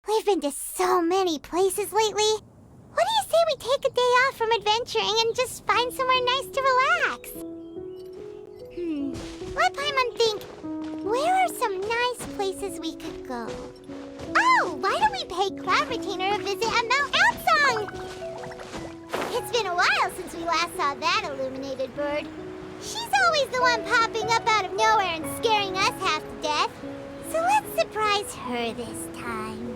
We've been to so many places lately. What do you say we take a day off from adventuring and just find somewhere nice to relax? Let Paimon think. Where are some nice places we could go? Oh, why don't we pay Cloud Retainer a visit at Mount Outsong? It's been a while since we last saw that illuminated bird. She's always the one popping up out of nowhere and scaring us half to death. So let's surprise her this time.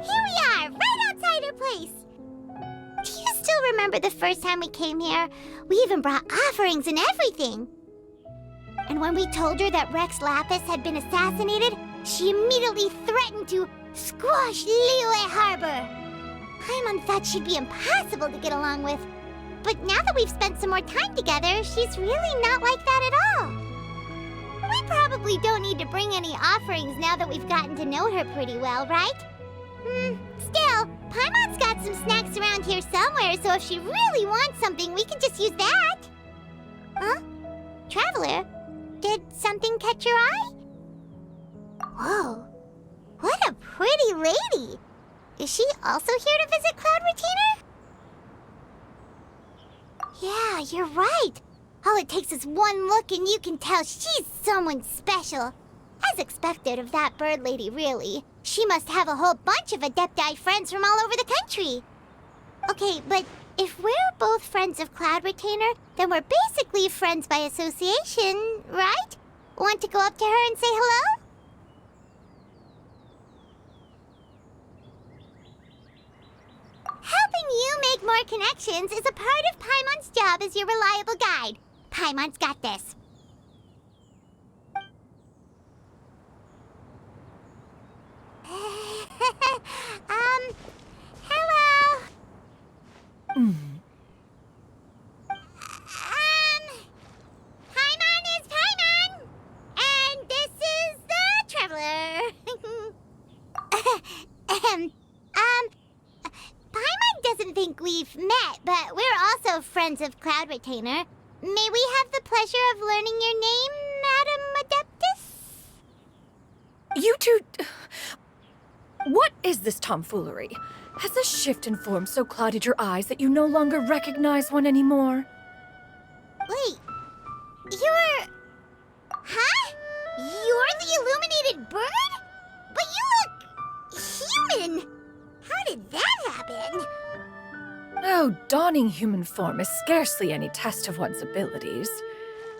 Here we are, right outside her place. Do you still remember the first time we came here? We even brought offerings and everything. And when we told her that Rex Lapis had been assassinated, she immediately threatened to squash Liyue Harbor. Paimon thought she'd be impossible to get along with. But now that we've spent some more time together, she's really not like that at all. We probably don't need to bring any offerings now that we've gotten to know her pretty well, right? Still, Paimon's got some snacks around here somewhere, so if she really wants something, we can just use that. Huh? Traveler, did something catch your eye? Whoa, what a pretty lady! Is she also here to visit Cloud Retainer? Yeah, you're right. All it takes is one look and you can tell she's someone special. As expected of that bird lady, really. She must have a whole bunch of Adepti friends from all over the country. Okay, but if we're both friends of Cloud Retainer, then we're basically friends by association, right? Want to go up to her and say hello? Helping you make more connections is a part of Paimon's job as your reliable guide. Paimon's got this. Hello. Paimon is Paimon, and this is the Traveler. Paimon doesn't think we've met, but we're also friends of Cloud Retainer. May we have the pleasure of learning your name, Madam Adeptus? You two... What is this tomfoolery? Has a shift in form so clouded your eyes that you no longer recognize one anymore? Wait, you're... Huh? You're the illuminated bird? But you look... human! How did that happen? Oh, donning human form is scarcely any test of one's abilities.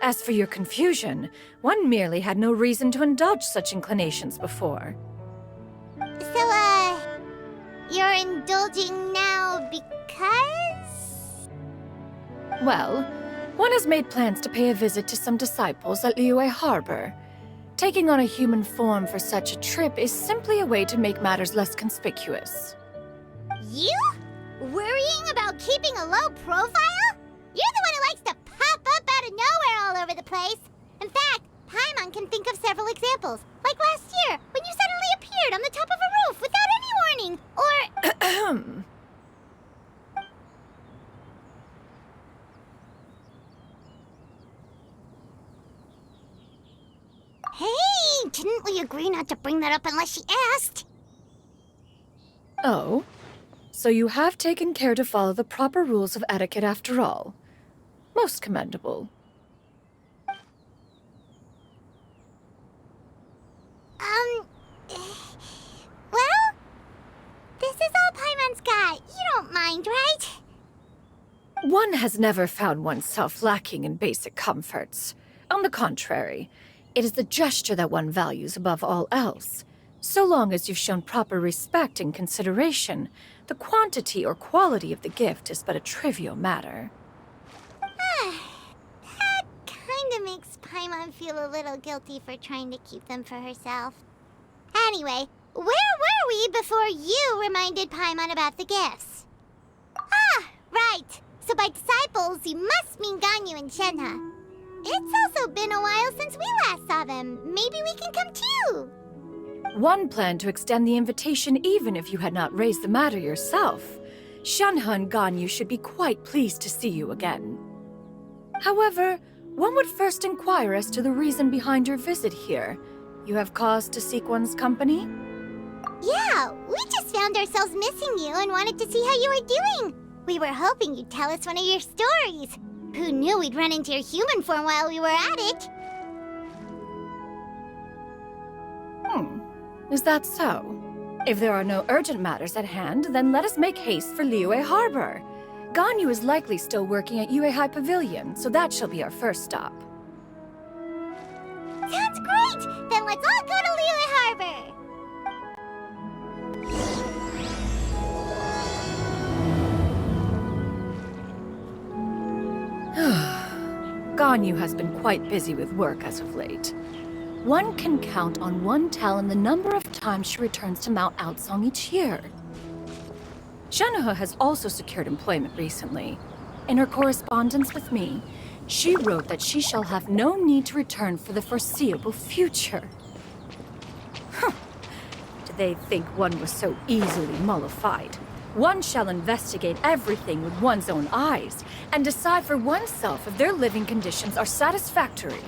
As for your confusion, one merely had no reason to indulge such inclinations before. So, you're indulging now because? Well, one has made plans to pay a visit to some disciples at Liyue Harbor. Taking on a human form for such a trip is simply a way to make matters less conspicuous. You? Worrying about keeping a low profile? You're the one who likes to pop up out of nowhere all over the place. In fact, Paimon can think of several examples. Like last year, when you suddenly appeared on the top of a roof without any warning. Or... Hey, didn't we agree not to bring that up unless she asked? Oh? So you have taken care to follow the proper rules of etiquette after all. Most commendable. Well, this is all Paimon's got. You don't mind, right? One has never found oneself lacking in basic comforts. On the contrary, it is the gesture that one values above all else. So long as you've shown proper respect and consideration, the quantity or quality of the gift is but a trivial matter. That kinda makes Paimon feel a little guilty for trying to keep them for herself. Anyway, where were we before you reminded Paimon about the gifts? Ah, right. So by disciples, you must mean Ganyu and Shenhe. It's also been a while since we last saw them. Maybe we can come too. One planned to extend the invitation even if you had not raised the matter yourself. Shanha and Ganyu should be quite pleased to see you again. However, one would first inquire as to the reason behind your visit here. You have cause to seek one's company? Yeah, we just found ourselves missing you and wanted to see how you were doing. We were hoping you'd tell us one of your stories. Who knew we'd run into your human form while we were at it? Is that so? If there are no urgent matters at hand, then let us make haste for Liyue Harbor. Ganyu is likely still working at Yuehai Pavilion, so that shall be our first stop. Sounds great! Then let's all go to Liyue Harbor! Ganyu has been quite busy with work as of late. One can count on one talon the number of times she returns to Mount Outsong each year. Shanaha has also secured employment recently. In her correspondence with me, she wrote that she shall have no need to return for the foreseeable future. Did they think one was so easily mollified? One shall investigate everything with one's own eyes and decide for oneself if their living conditions are satisfactory.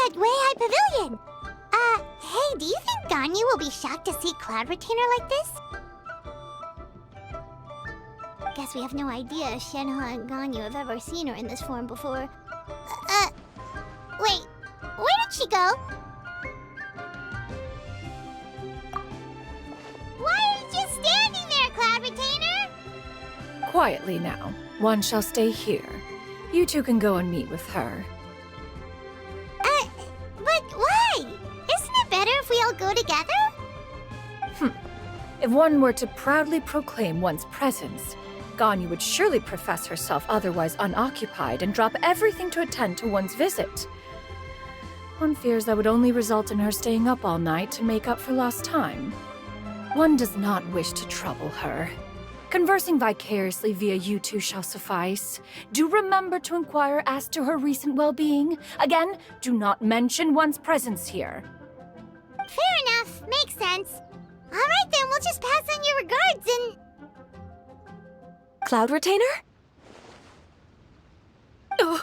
At Weihai Pavilion! Hey, do you think Ganyu will be shocked to see Cloud Retainer like this? Guess we have no idea if Shenhe and Ganyu have ever seen her in this form before. Wait, where did she go? Why are you just standing there, Cloud Retainer? Quietly now. One shall stay here. You two can go and meet with her. But why? Isn't it better if we all go together? If one were to proudly proclaim one's presence, Ganyu would surely profess herself otherwise unoccupied and drop everything to attend to one's visit. One fears that would only result in her staying up all night to make up for lost time. One does not wish to trouble her. Conversing vicariously via you two shall suffice. Do remember to inquire as to her recent well-being. Again, do not mention one's presence here. Fair enough. Makes sense. All right then, we'll just pass on your regards and... Cloud Retainer? Oh,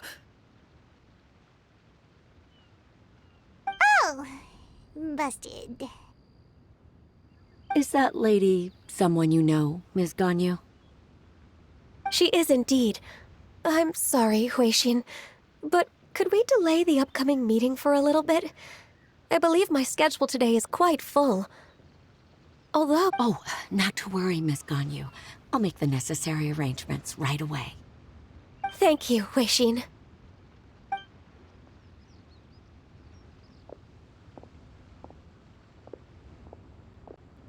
Oh, busted. Is that lady someone you know, Ms. Ganyu? She is indeed. I'm sorry, Huixin, but could we delay the upcoming meeting for a little bit? I believe my schedule today is quite full. Although... Oh, not to worry, Ms. Ganyu. I'll make the necessary arrangements right away. Thank you, Huixin.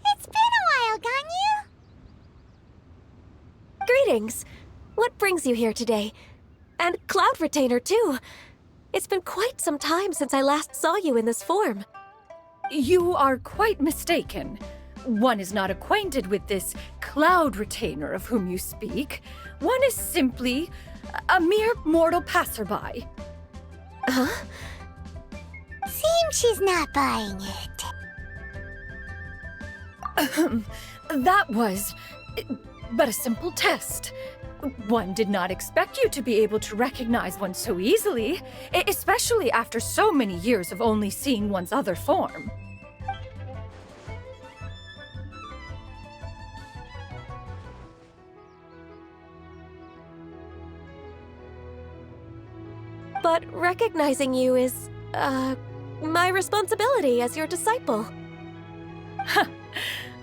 It's been a while, Ganyu. Greetings. What brings you here today? And Cloud Retainer, too. It's been quite some time since I last saw you in this form. you are quite mistaken. One is not acquainted with this Cloud Retainer of whom you speak. One is simply a mere mortal passerby. Huh? Seems she's not buying it. That was but a simple test. One did not expect you to be able to recognize one so easily, especially after so many years of only seeing one's other form. but recognizing you is, my responsibility as your disciple.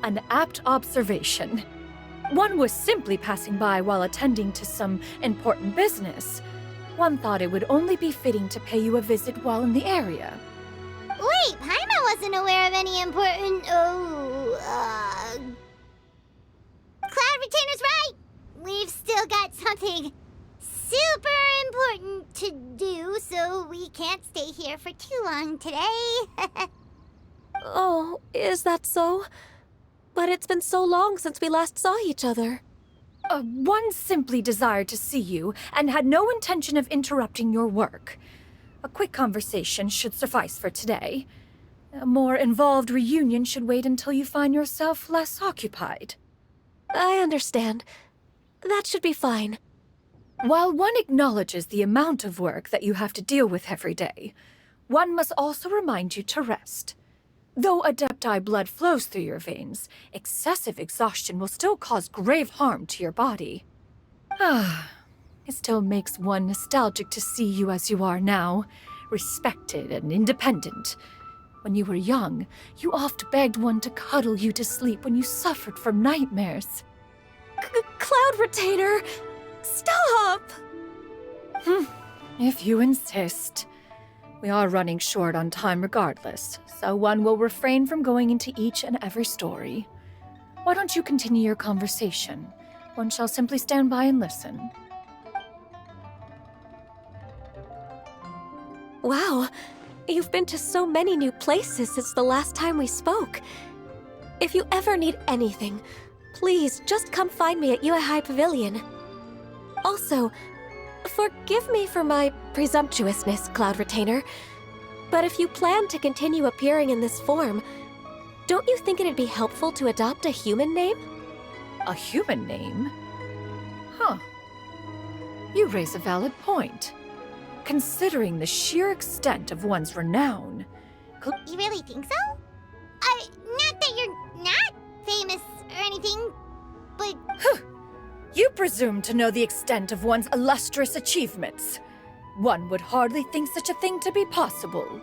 An apt observation. One was simply passing by while attending to some important business. One thought it would only be fitting to pay you a visit while in the area. Wait, Paimon wasn't aware of any important, Cloud Retainer's right! We've still got something super important to do, so we can't stay here for too long today. Oh, is that so? But it's been so long since we last saw each other. One simply desired to see you and had no intention of interrupting your work. A quick conversation should suffice for today. A more involved reunion should wait until you find yourself less occupied. I understand. That should be fine. While one acknowledges the amount of work that you have to deal with every day, one must also remind you to rest. Though Adepti blood flows through your veins, excessive exhaustion will still cause grave harm to your body. It still makes one nostalgic to see you as you are now, respected and independent. When you were young, you oft begged one to cuddle you to sleep when you suffered from nightmares. Cloud Retainer! Stop! If you insist. We are running short on time regardless, so one will refrain from going into each and every story. Why don't you continue your conversation? One shall simply stand by and listen. Wow, you've been to so many new places since the last time we spoke. If you ever need anything, please just come find me at Uehai Pavilion. Also, forgive me for my presumptuousness, Cloud Retainer, but if you plan to continue appearing in this form, don't you think it'd be helpful to adopt a human name? A human name? Huh. You raise a valid point. Considering the sheer extent of one's renown... You really think so? Not that you're not famous or anything, but... You presume to know the extent of one's illustrious achievements. One would hardly think such a thing to be possible.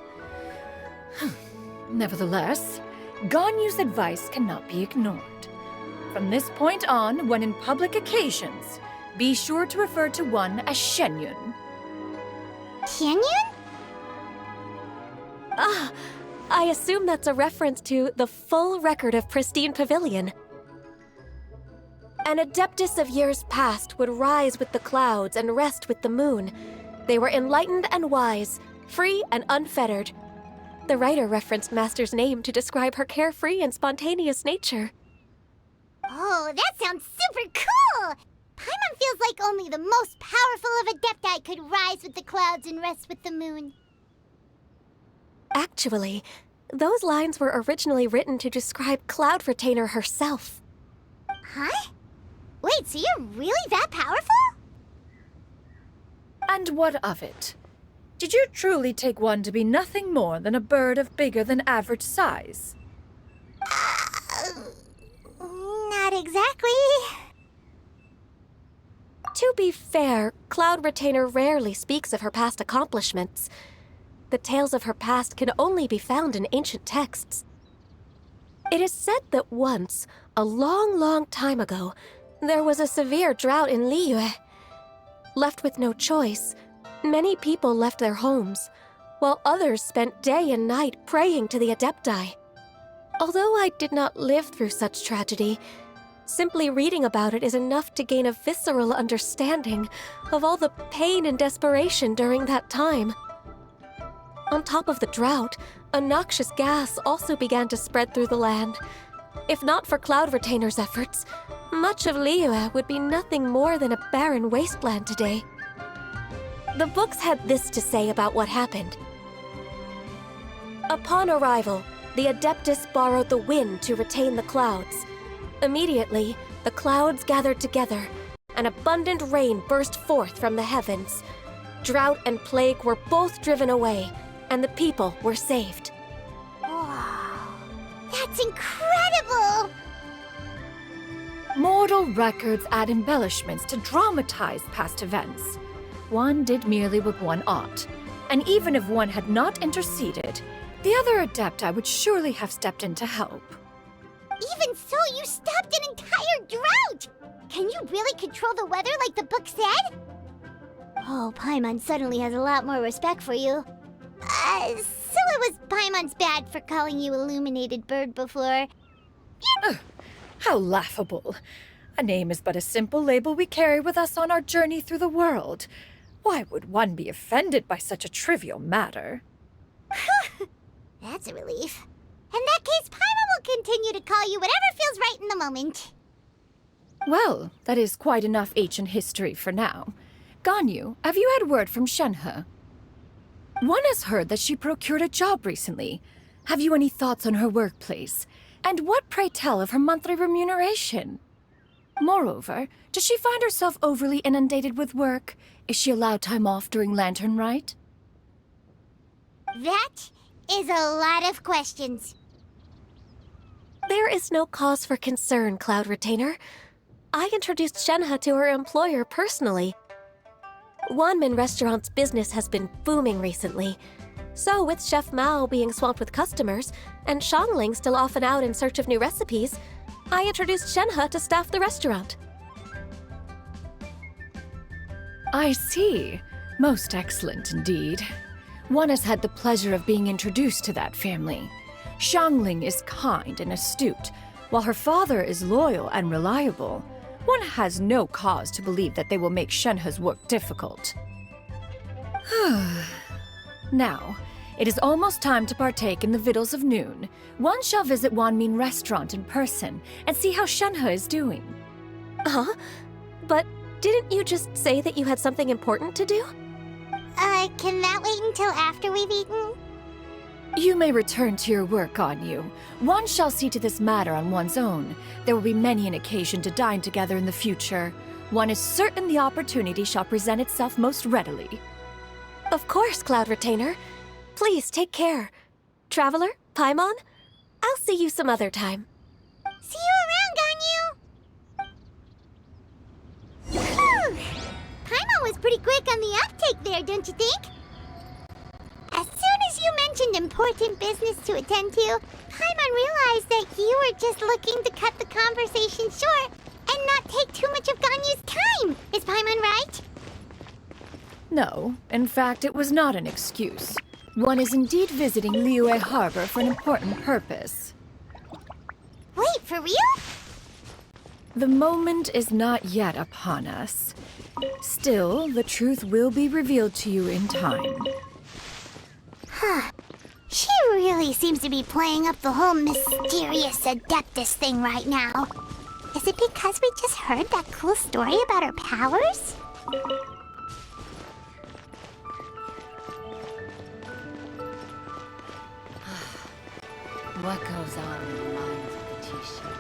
Nevertheless, Ganyu's advice cannot be ignored. From this point on, when in public occasions, be sure to refer to one as Shenyun. Tianyun? I assume that's a reference to the full record of Pristine Pavilion. An adeptus of years past would rise with the clouds and rest with the moon. They were enlightened and wise, free and unfettered. The writer referenced Master's name to describe her carefree and spontaneous nature. Oh, that sounds super cool! Paimon feels like only the most powerful of Adepti could rise with the clouds and rest with the moon. Actually, those lines were originally written to describe Cloud Retainer herself. Huh? Wait, so you're really that powerful? And what of it? Did you truly take one to be nothing more than a bird of bigger than average size? Not exactly. To be fair, Cloud Retainer rarely speaks of her past accomplishments. The tales of her past can only be found in ancient texts. It is said that once, a long, long time ago, there was a severe drought in Liyue. Left with no choice, many people left their homes, while others spent day and night praying to the Adepti. Although I did not live through such tragedy, simply reading about it is enough to gain a visceral understanding of all the pain and desperation during that time. On top of the drought, a noxious gas also began to spread through the land. If not for Cloud Retainer's efforts, much of Liyue would be nothing more than a barren wasteland today. The books had this to say about what happened. Upon arrival, the Adeptus borrowed the wind to retain the clouds. Immediately, the clouds gathered together, and abundant rain burst forth from the heavens. Drought and plague were both driven away, and the people were saved. Wow, that's incredible! Mortal records add embellishments to dramatize past events. one did merely what one ought, and even if one had not interceded, the other Adepti would surely have stepped in to help. Even so, you stopped an entire drought! Can you really control the weather like the book said? Oh, Paimon suddenly has a lot more respect for you. So it was Paimon's bad for calling you Illuminated Bird before. How laughable. A name is but a simple label we carry with us on our journey through the world. Why would one be offended by such a trivial matter? That's a relief. In that case, Paimon will continue to call you whatever feels right in the moment. Well, that is quite enough ancient history for now. Ganyu, have you had word from Shenhe? One has heard that she procured a job recently. Have you any thoughts on her workplace? And what, pray tell, of her monthly remuneration? Moreover, does she find herself overly inundated with work? Is she allowed time off during Lantern Rite? That is a lot of questions. There is no cause for concern, Cloud Retainer. I introduced Shenhe to her employer personally. Wanmin Restaurant's business has been booming recently. So with Chef Mao being swamped with customers, and Shangling still off and out in search of new recipes, I introduced Shenhe to staff the restaurant. I see. Most excellent indeed. One has had the pleasure of being introduced to that family. Shangling is kind and astute, while her father is loyal and reliable. One has no cause to believe that they will make Shenhe's work difficult. Now, it is almost time to partake in the victuals of noon. One shall visit Wanmin Restaurant in person and see how Shenhe is doing. Huh? But didn't you just say that you had something important to do? Can that wait until after we've eaten? You may return to your work, Ganyu. One shall see to this matter on one's own. There will be many an occasion to dine together in the future. One is certain the opportunity shall present itself most readily. Of course, Cloud Retainer. Please take care. Traveler, Paimon, I'll see you some other time. See you around, Ganyu! Whew. Paimon was pretty quick on the uptake there, don't you think? As soon as you mentioned important business to attend to, Paimon realized that you were just looking to cut the conversation short and not take too much of Ganyu's time. Is Paimon right? No, in fact, it was not an excuse. One is indeed visiting Liyue Harbor for an important purpose. Wait, for real? The moment is not yet upon us. Still, the truth will be revealed to you in time. Huh. She really seems to be playing up the whole mysterious Adeptus thing right now. Is it because we just heard that cool story about her powers? What goes on in the minds of the Tysha?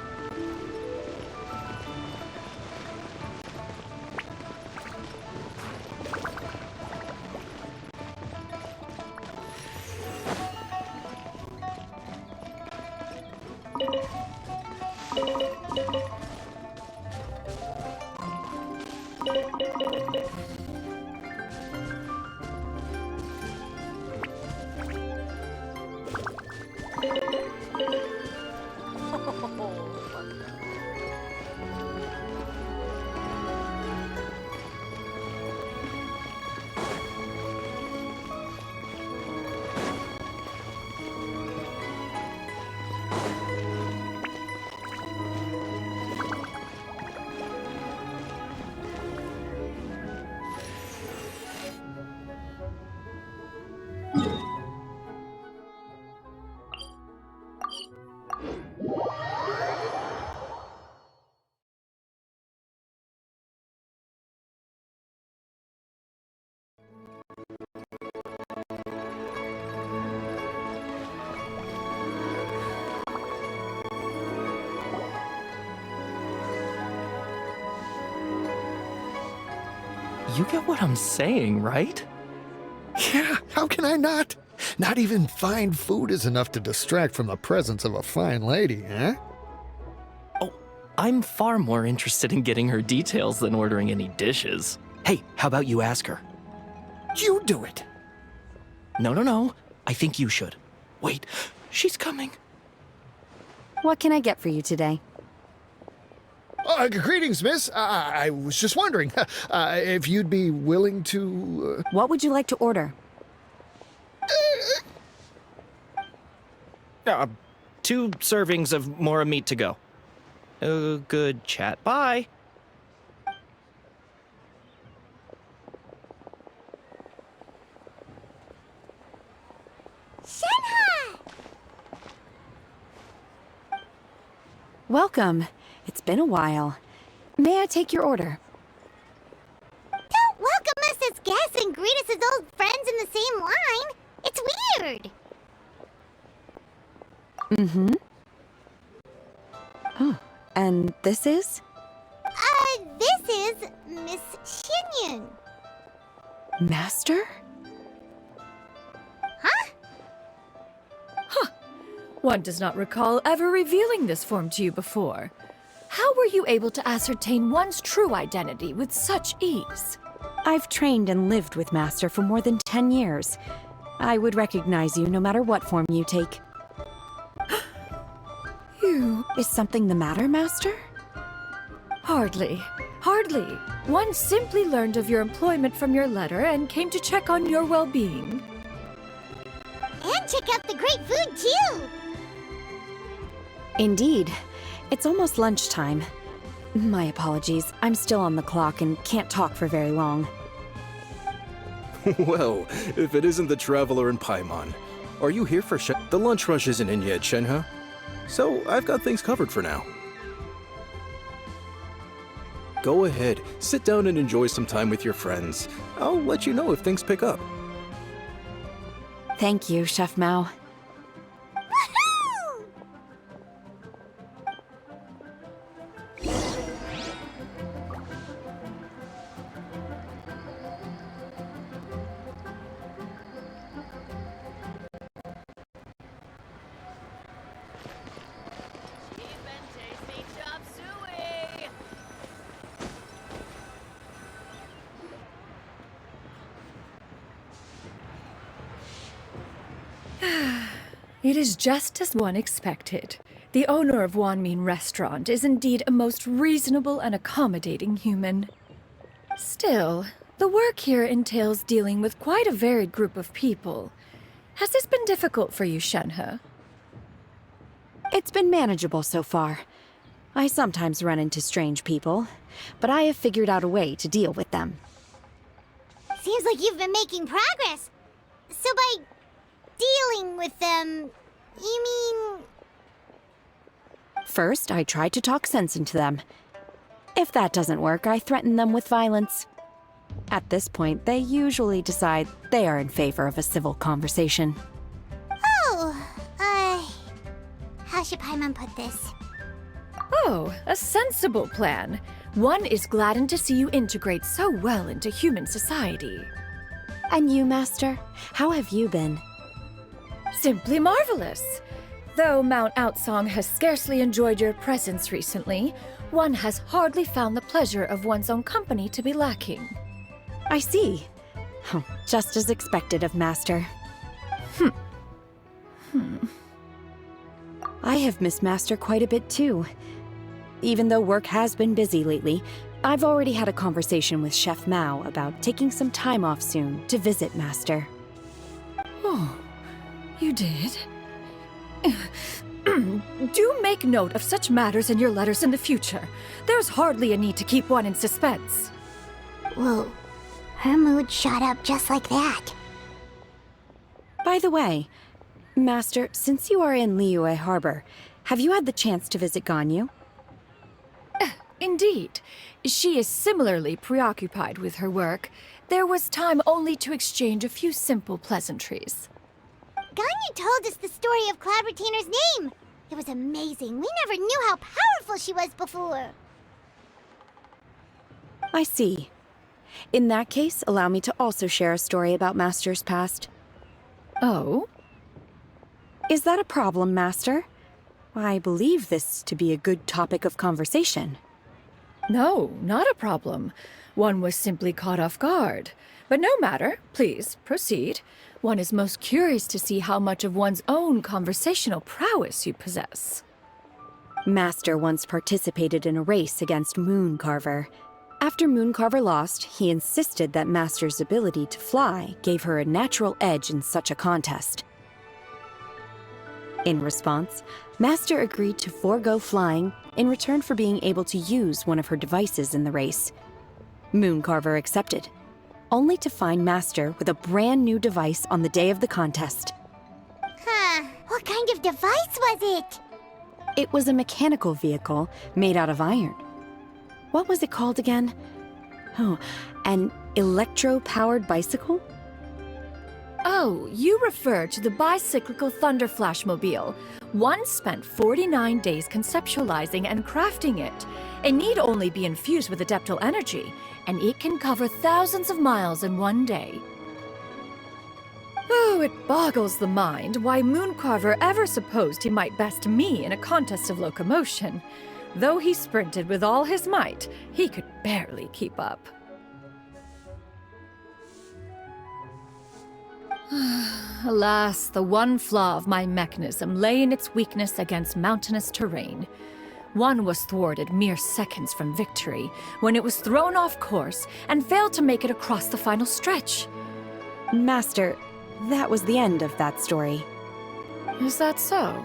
You get what I'm saying, right? Yeah, how can I not? Not even fine food is enough to distract from the presence of a fine lady, eh? Oh, I'm far more interested in getting her details than ordering any dishes. Hey, how about you ask her? You do it. No. I think you should. Wait, she's coming. What can I get for you today? Greetings, miss. I was just wondering if you'd be willing to... What would you like to order? 2 servings of more meat to go. Good chat. Bye. Shenhe! Welcome. It's been a while. May I take your order? Don't welcome us as guests and greet us as old friends in the same line. It's weird. Mm-hmm. Oh, and this is? This is Miss Xinyun. Master? Huh? One does not recall ever revealing this form to you before. How were you able to ascertain one's true identity with such ease? I've trained and lived with Master for more than 10 years. I would recognize you no matter what form you take. You... Is something the matter, Master? Hardly. One simply learned of your employment from your letter and came to check on your well-being. And check out the great food, too. Indeed. It's almost lunchtime. My apologies. I'm still on the clock and can't talk for very long. Well, if it isn't the traveler in Paimon. Are you here for The lunch rush isn't in yet, Shenhe. So I've got things covered for now. Go ahead, sit down and enjoy some time with your friends. I'll let you know if things pick up. Thank you, Chef Mao. Woohoo! It is just as one expected. The owner of Wanmin Restaurant is indeed a most reasonable and accommodating human. Still, the work here entails dealing with quite a varied group of people. Has this been difficult for you, Shenhe? It's been manageable so far. I sometimes run into strange people, but I have figured out a way to deal with them. Seems like you've been making progress. So by dealing with them, you mean... First, I try to talk sense into them. If that doesn't work, I threaten them with violence. At this point, they usually decide they are in favor of a civil conversation. Oh, how should Paimon put this? Oh, a sensible plan. One is gladdened to see you integrate so well into human society. And you, Master? How have you been? Simply marvelous. Though Mount Outsong has scarcely enjoyed your presence recently, one has hardly found the pleasure of one's own company to be lacking. I see. Oh, just as expected of Master. I have missed Master quite a bit too. Even though work has been busy lately, I've already had a conversation with Chef Mao about taking some time off soon to visit Master. Oh, you did? Do make note of such matters in your letters in the future. There's hardly a need to keep one in suspense. Whoa, her mood shot up just like that. By the way, Master, since you are in Liyue Harbor, have you had the chance to visit Ganyu? Indeed. She is similarly preoccupied with her work. There was time only to exchange a few simple pleasantries. Ganyu told us the story of Cloud Retainer's name. It was amazing. We never knew how powerful she was before. I see. In that case, allow me to also share a story about Master's past. Oh? Is that a problem, Master? I believe this to be a good topic of conversation. No, not a problem. One was simply caught off guard. But no matter. Please, proceed. One is most curious to see how much of one's own conversational prowess you possess. Master once participated in a race against Mooncarver. After Mooncarver lost, he insisted that Master's ability to fly gave her a natural edge in such a contest. In response, Master agreed to forego flying in return for being able to use one of her devices in the race. Mooncarver accepted, only to find Master with a brand new device on the day of the contest. Huh. What kind of device was it? It was a mechanical vehicle made out of iron. What was it called again? Oh, an electro-powered bicycle? Oh, you refer to the bicyclical Thunder Flashmobile. One spent 49 days conceptualizing and crafting it. It need only be infused with adeptal energy, and it can cover thousands of miles in one day. Oh, it boggles the mind why Mooncarver ever supposed he might best me in a contest of locomotion. Though he sprinted with all his might, he could barely keep up. Alas, the one flaw of my mechanism lay in its weakness against mountainous terrain. One was thwarted mere seconds from victory, when it was thrown off course and failed to make it across the final stretch. Master, that was the end of that story. Is that so?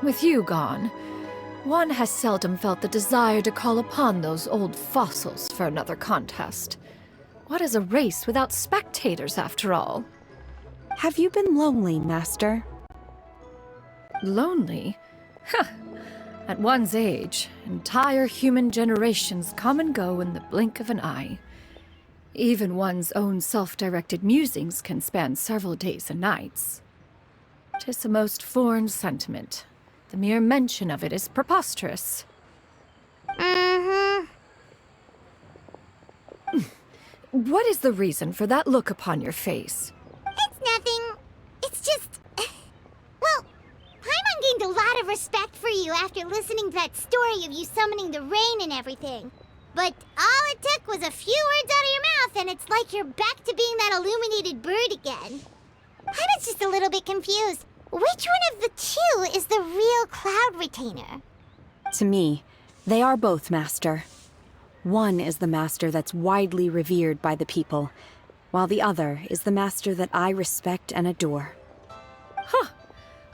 With you gone, one has seldom felt the desire to call upon those old fossils for another contest. What is a race without spectators, after all? Have you been lonely, Master? Lonely? At one's age, entire human generations come and go in the blink of an eye. Even one's own self-directed musings can span several days and nights. 'Tis a most foreign sentiment. The mere mention of it is preposterous. What is the reason for that look upon your face? It's nothing. It's just... Well, Paimon gained a lot of respect for you after listening to that story of you summoning the rain and everything. But all it took was a few words out of your mouth and it's like you're back to being that illuminated bird again. Paimon's just a little bit confused. Which one of the two is the real cloud retainer? To me, they are both, Master. One is the master that's widely revered by the people, while the other is the master that I respect and adore.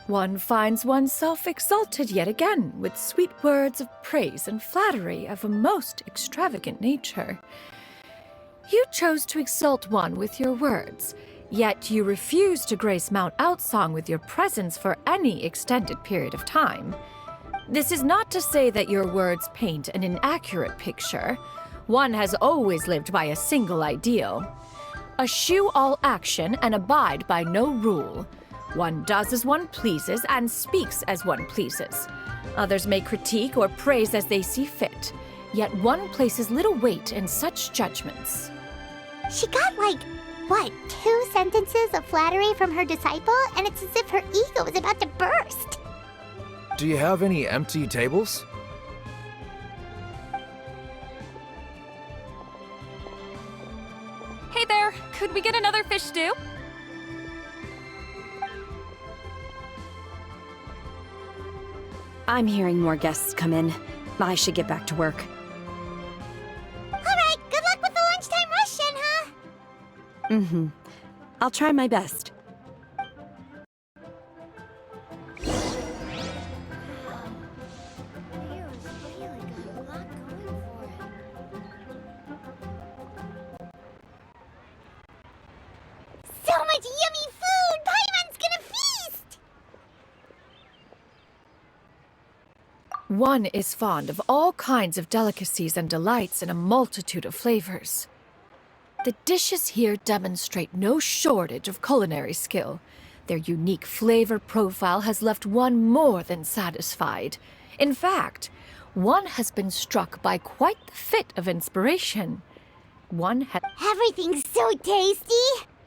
One finds oneself exalted yet again with sweet words of praise and flattery of a most extravagant nature. You chose to exalt one with your words, yet you refuse to grace Mount Outsong with your presence for any extended period of time. This is not to say that your words paint an inaccurate picture. One has always lived by a single ideal. Eschew all action and abide by no rule. One does as one pleases and speaks as one pleases. Others may critique or praise as they see fit, yet one places little weight in such judgments. She got like, what, 2 sentences of flattery from her disciple, and it's as if her ego was about to burst. Do you have any empty tables? Hey there, could we get another fish stew? I'm hearing more guests come in. I should get back to work. All right, good luck with the lunchtime rush, Shenhe. Mm-hmm. I'll try my best. So much yummy food! Paimon's gonna feast! One is fond of all kinds of delicacies and delights in a multitude of flavors. The dishes here demonstrate no shortage of culinary skill. Their unique flavor profile has left one more than satisfied. In fact, one has been struck by quite the fit of inspiration. One has... Everything's so tasty!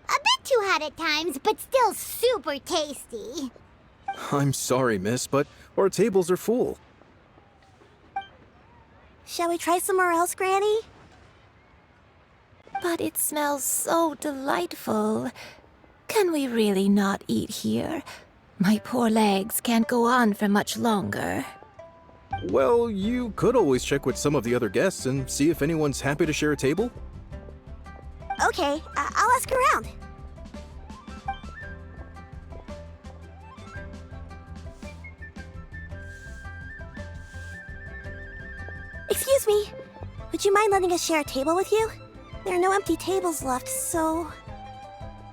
A bit too hot at times, but still super tasty. I'm sorry, miss, but our tables are full. Shall we try somewhere else, Granny? But it smells so delightful. Can we really not eat here? My poor legs can't go on for much longer. Well, you could always check with some of the other guests and see if anyone's happy to share a table. Okay, I'll ask around. Excuse me, would you mind letting us share a table with you? There are no empty tables left, so...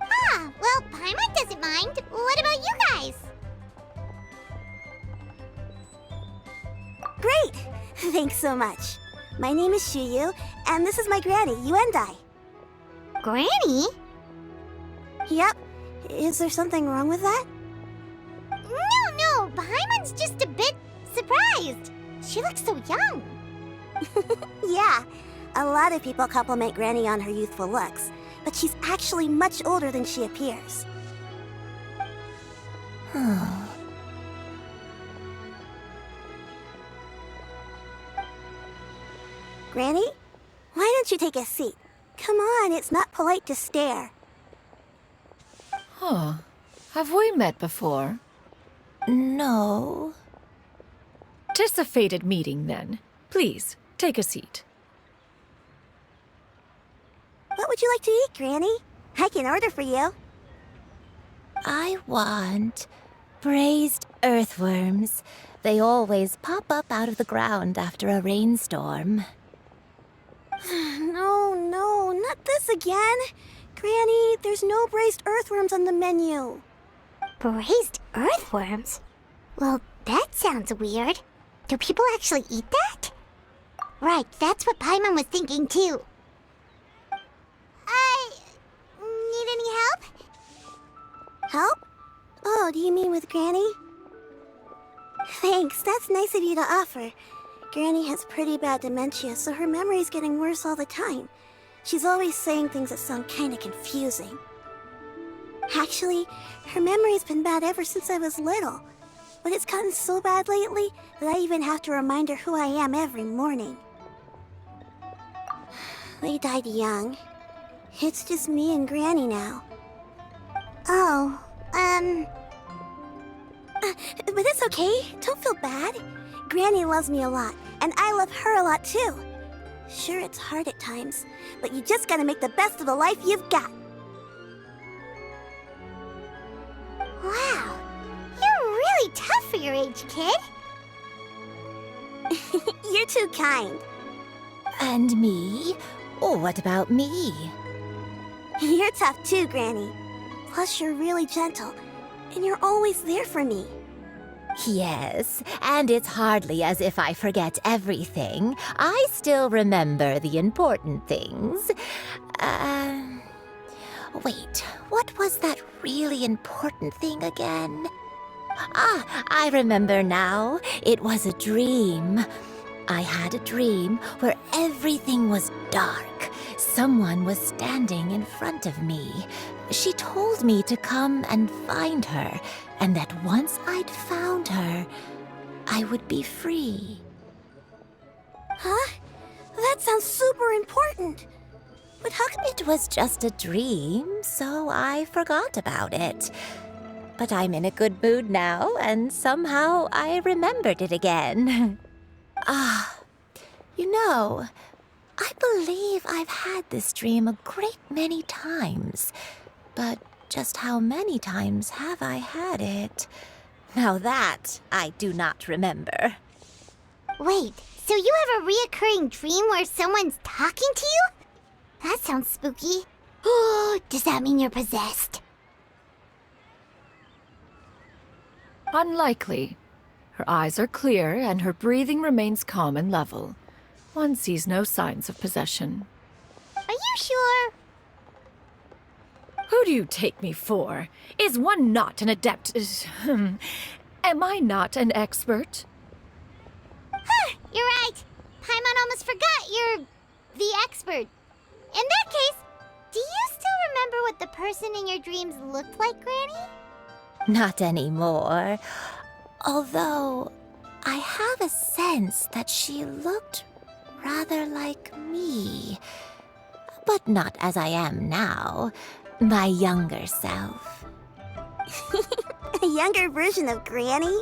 Ah, well, Paimon doesn't mind. What about you guys? Great! Thanks so much. My name is Shuyu, and this is my granny, Yuendai. Granny? Yep. Is there something wrong with that? No, Paimon's just a bit surprised. She looks so young. Yeah, a lot of people compliment Granny on her youthful looks, but she's actually much older than she appears. Granny, why don't you take a seat? Come on, it's not polite to stare. Huh. Have we met before? No. 'Tis a fated meeting, then. Please, take a seat. What would you like to eat, Granny? I can order for you. I want braised earthworms. They always pop up out of the ground after a rainstorm. No, not this again. Granny, there's no braised earthworms on the menu. Braised earthworms? Well, that sounds weird. Do people actually eat that? Right, that's what Paimon was thinking too. Need any help? Help? Oh, do you mean with Granny? Thanks, that's nice of you to offer. Granny has pretty bad dementia, so her memory's getting worse all the time. She's always saying things that sound kinda confusing. Actually, her memory's been bad ever since I was little. But it's gotten so bad lately that I even have to remind her who I am every morning. They died young. It's just me and Granny now. Oh, but it's okay. Don't feel bad. Granny loves me a lot, and I love her a lot too. Sure, it's hard at times, but you just gotta make the best of the life you've got. Wow, you're really tough for your age, kid. You're too kind. And me? Oh, what about me? You're tough too, Granny. Plus, you're really gentle, and you're always there for me. Yes, and it's hardly as if I forget everything. I still remember the important things. Wait, what was that really important thing again? Ah, I remember now. It was a dream. I had a dream where everything was dark. Someone was standing in front of me. She told me to come and find her, and that once I'd found her, I would be free. Huh? That sounds super important. But how come It was just a dream, so I forgot about it. But I'm in a good mood now, and somehow I remembered it again. You know, I believe I've had this dream a great many times. But just how many times have I had it? Now that I do not remember. Wait, so you have a reoccurring dream where someone's talking to you? That sounds spooky. Oh, does that mean you're possessed? Unlikely. Her eyes are clear and her breathing remains calm and level. One sees no signs of possession. Are you sure? Who do you take me for? Is one not an adept? Am I not an expert? You're right. Paimon almost forgot you're the expert. In that case, do you still remember what the person in your dreams looked like, Granny? Not anymore. Although, I have a sense that she looked rather like me. But not as I am now, my younger self. A younger version of Granny?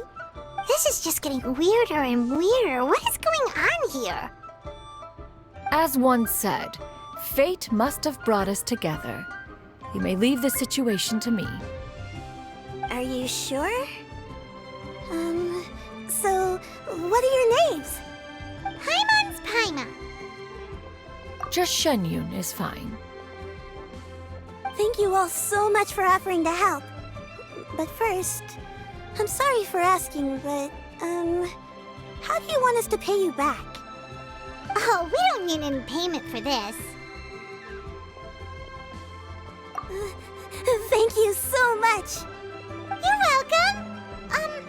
This is just getting weirder and weirder. What is going on here? As one said, fate must have brought us together. You may leave the situation to me. Are you sure? So, what are your names? Paimon's Paimon. Just Shenyun is fine. Thank you all so much for offering to help. But first, I'm sorry for asking, but, how do you want us to pay you back? Oh, we don't need any payment for this. Thank you so much. You're welcome.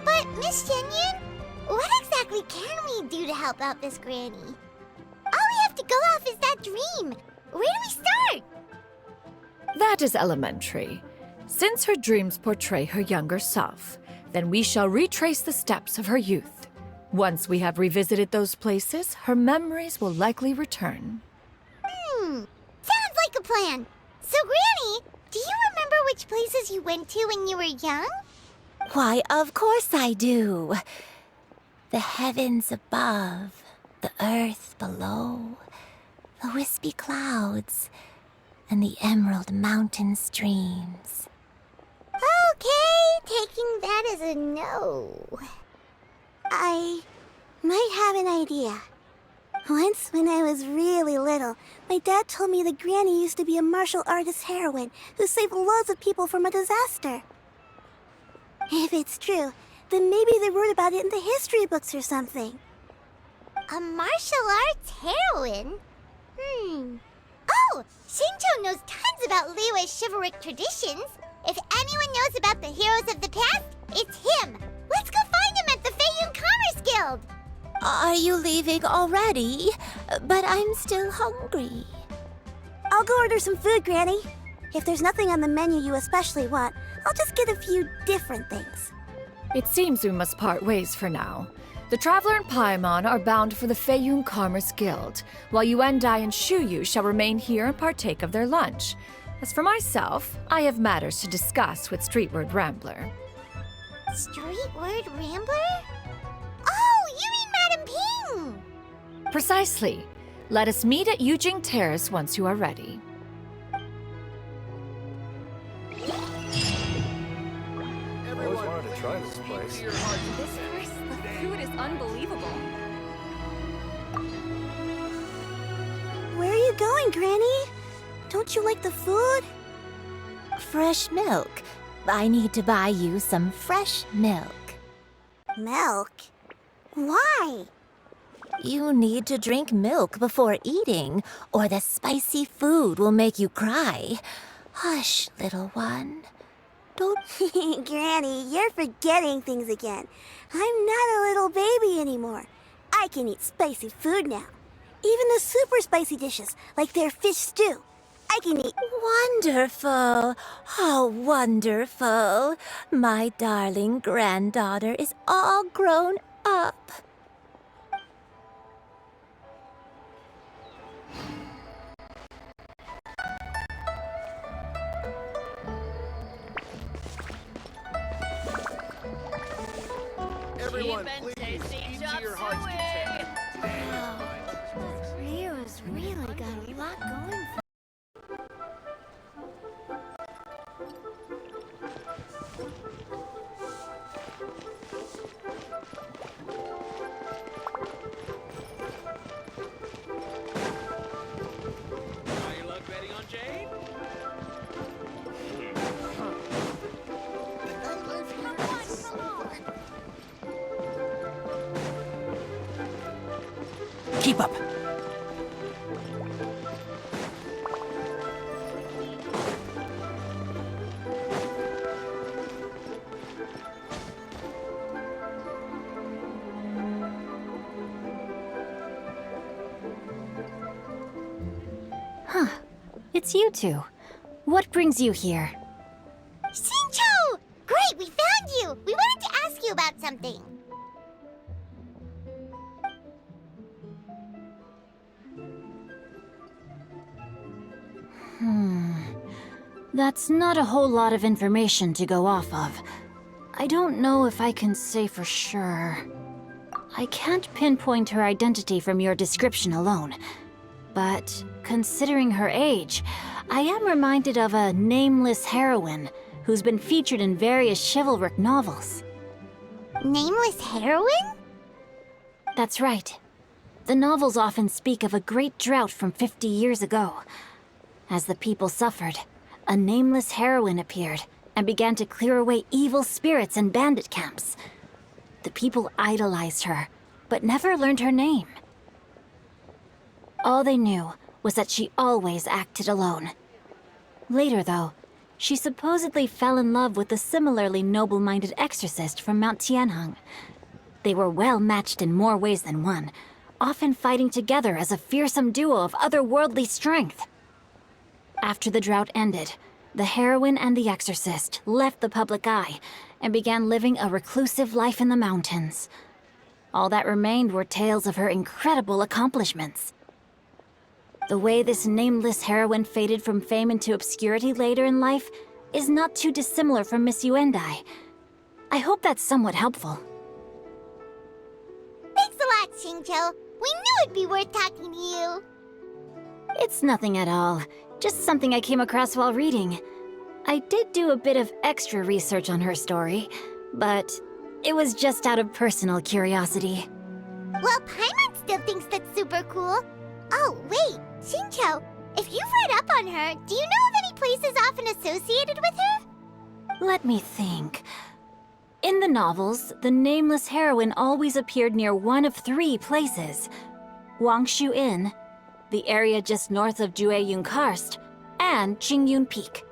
But Miss Shenyun, what exactly can we do to help out this granny? All we have to go off is that dream. Where do we start? That is elementary. Since her dreams portray her younger self, then we shall retrace the steps of her youth. Once we have revisited those places, her memories will likely return. Sounds like a plan. So, Granny, do you remember which places you went to when you were young? Why, of course I do. The heavens above, the earth below, the wispy clouds, and the emerald mountain streams. Okay, taking that as a no. I might have an idea. Once, when I was really little, my dad told me that Granny used to be a martial artist heroine who saved loads of people from a disaster. If it's true, then maybe they wrote about it in the history books or something. A martial arts heroine? Oh, Shinjo knows tons about Liyue's chivalric traditions. If anyone knows about the heroes of the past, it's him. Let's go find him at the Feiyun Commerce Guild. Are you leaving already? But I'm still hungry. I'll go order some food, Granny. If there's nothing on the menu you especially want, I'll just get a few different things. It seems we must part ways for now. The Traveler and Paimon are bound for the Feiyun Commerce Guild, while Yuendai and Shuyu shall remain here and partake of their lunch. As for myself, I have matters to discuss with Streetward Rambler. Streetward Rambler? Oh, you mean Madam Ping! Precisely. Let us meet at Yujing Terrace once you are ready. Always wanted to try this place. This place, the food is unbelievable. Where are you going, Granny? Don't you like the food? Fresh milk. I need to buy you some fresh milk. Milk? Why? You need to drink milk before eating, or the spicy food will make you cry. Hush, little one. Don't... Granny, you're forgetting things again. I'm not a little baby anymore. I can eat spicy food now. Even the super spicy dishes, like their fish stew. I can eat... Wonderful. How wonderful. My darling granddaughter is all grown up. Everyone, please, into your heart's content. Rio's really got a lot going for Your luck betting on Jade? Keep up. Huh. It's you two. What brings you here? Shincho! Great, we found you! We wanted to ask you about something. That's not a whole lot of information to go off of. I don't know if I can say for sure. I can't pinpoint her identity from your description alone. But considering her age, I am reminded of a nameless heroine who's been featured in various chivalric novels. Nameless heroine? That's right. The novels often speak of a great drought from 50 years ago. As the people suffered, a nameless heroine appeared and began to clear away evil spirits and bandit camps. The people idolized her, but never learned her name. All they knew was that she always acted alone. Later, though, she supposedly fell in love with a similarly noble-minded exorcist from Mount Tianheng. They were well matched in more ways than one, often fighting together as a fearsome duo of otherworldly strength. After the drought ended, the heroine and the exorcist left the public eye and began living a reclusive life in the mountains. All that remained were tales of her incredible accomplishments. The way this nameless heroine faded from fame into obscurity later in life is not too dissimilar from Miss Yuendai. I hope that's somewhat helpful. Thanks a lot, Xingqiu. We knew it'd be worth talking to you. It's nothing at all. Just something I came across while reading. I did do a bit of extra research on her story, but it was just out of personal curiosity. Well, Paimon still thinks that's super cool. Oh, wait, Xingqiu, if you've read up on her, do you know of any places often associated with her? Let me think. In the novels, the nameless heroine always appeared near one of 3 places. Wangshu Inn, the area just north of Jueyun Karst, and Qingyun Peak.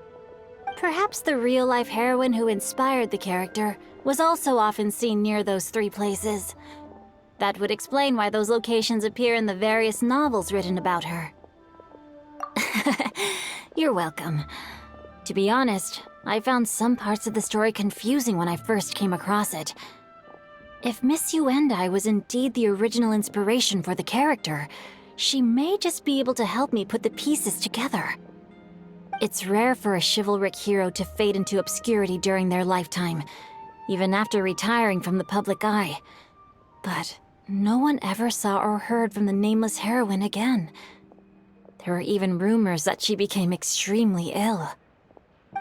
Perhaps the real-life heroine who inspired the character was also often seen near those 3 places. That would explain why those locations appear in the various novels written about her. You're welcome. To be honest, I found some parts of the story confusing when I first came across it. If Miss Yuendai was indeed the original inspiration for the character, she may just be able to help me put the pieces together. It's rare for a chivalric hero to fade into obscurity during their lifetime, even after retiring from the public eye. But no one ever saw or heard from the nameless heroine again. There were even rumors that she became extremely ill.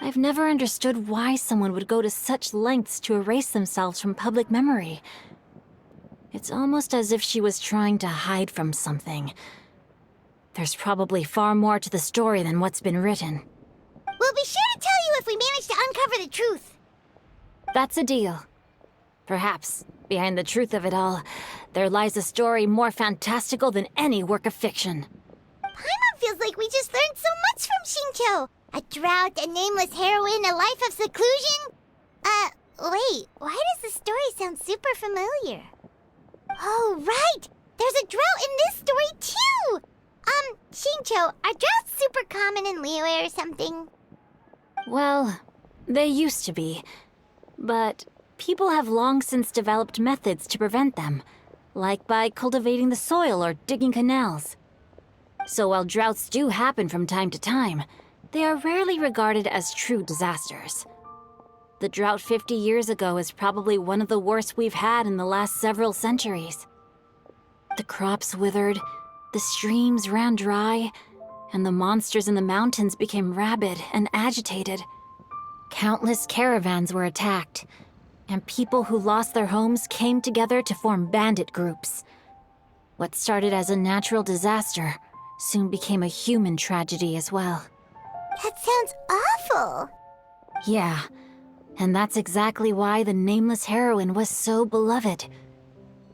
I've never understood why someone would go to such lengths to erase themselves from public memory. It's almost as if she was trying to hide from something. There's probably far more to the story than what's been written. We'll be sure to tell you if we manage to uncover the truth. That's a deal. Perhaps, behind the truth of it all, there lies a story more fantastical than any work of fiction. Paimon feels like we just learned so much from Xingqiu. A drought, a nameless heroine, a life of seclusion. Wait, why does the story sound super familiar? Oh, right! There's a drought in this story, too! Xingqiu, are droughts super common in Liyue or something? Well, they used to be. But people have long since developed methods to prevent them, like by cultivating the soil or digging canals. So while droughts do happen from time to time, they are rarely regarded as true disasters. The drought 50 years ago is probably one of the worst we've had in the last several centuries. The crops withered, the streams ran dry, and the monsters in the mountains became rabid and agitated. Countless caravans were attacked, and people who lost their homes came together to form bandit groups. What started as a natural disaster soon became a human tragedy as well. That sounds awful. Yeah, and that's exactly why the nameless heroine was so beloved.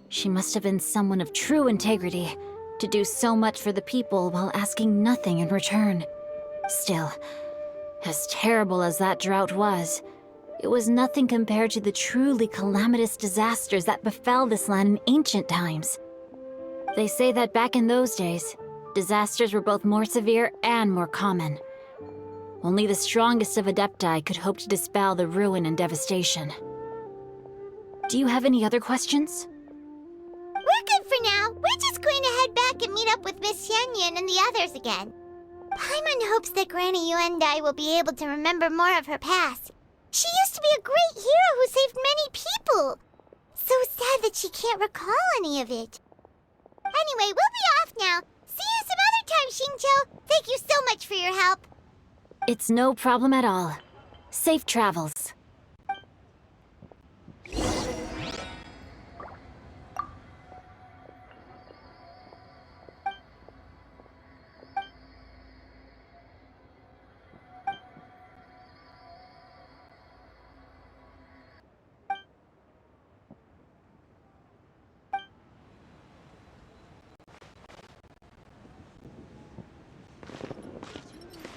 She must have been someone of true integrity, to do so much for the people while asking nothing in return. Still, as terrible as that drought was, it was nothing compared to the truly calamitous disasters that befell this land in ancient times. They say that back in those days, disasters were both more severe and more common. Only the strongest of Adepti could hope to dispel the ruin and devastation. Do you have any other questions? We're good for now. We're just going to head back and meet up with Miss Xianyun and the others again. Paimon hopes that Granny Yuendai will be able to remember more of her past. She used to be a great hero who saved many people. So sad that she can't recall any of it. Anyway, we'll be off now. See you some other time, Xingqiu. Thank you so much for your help. It's no problem at all. Safe travels.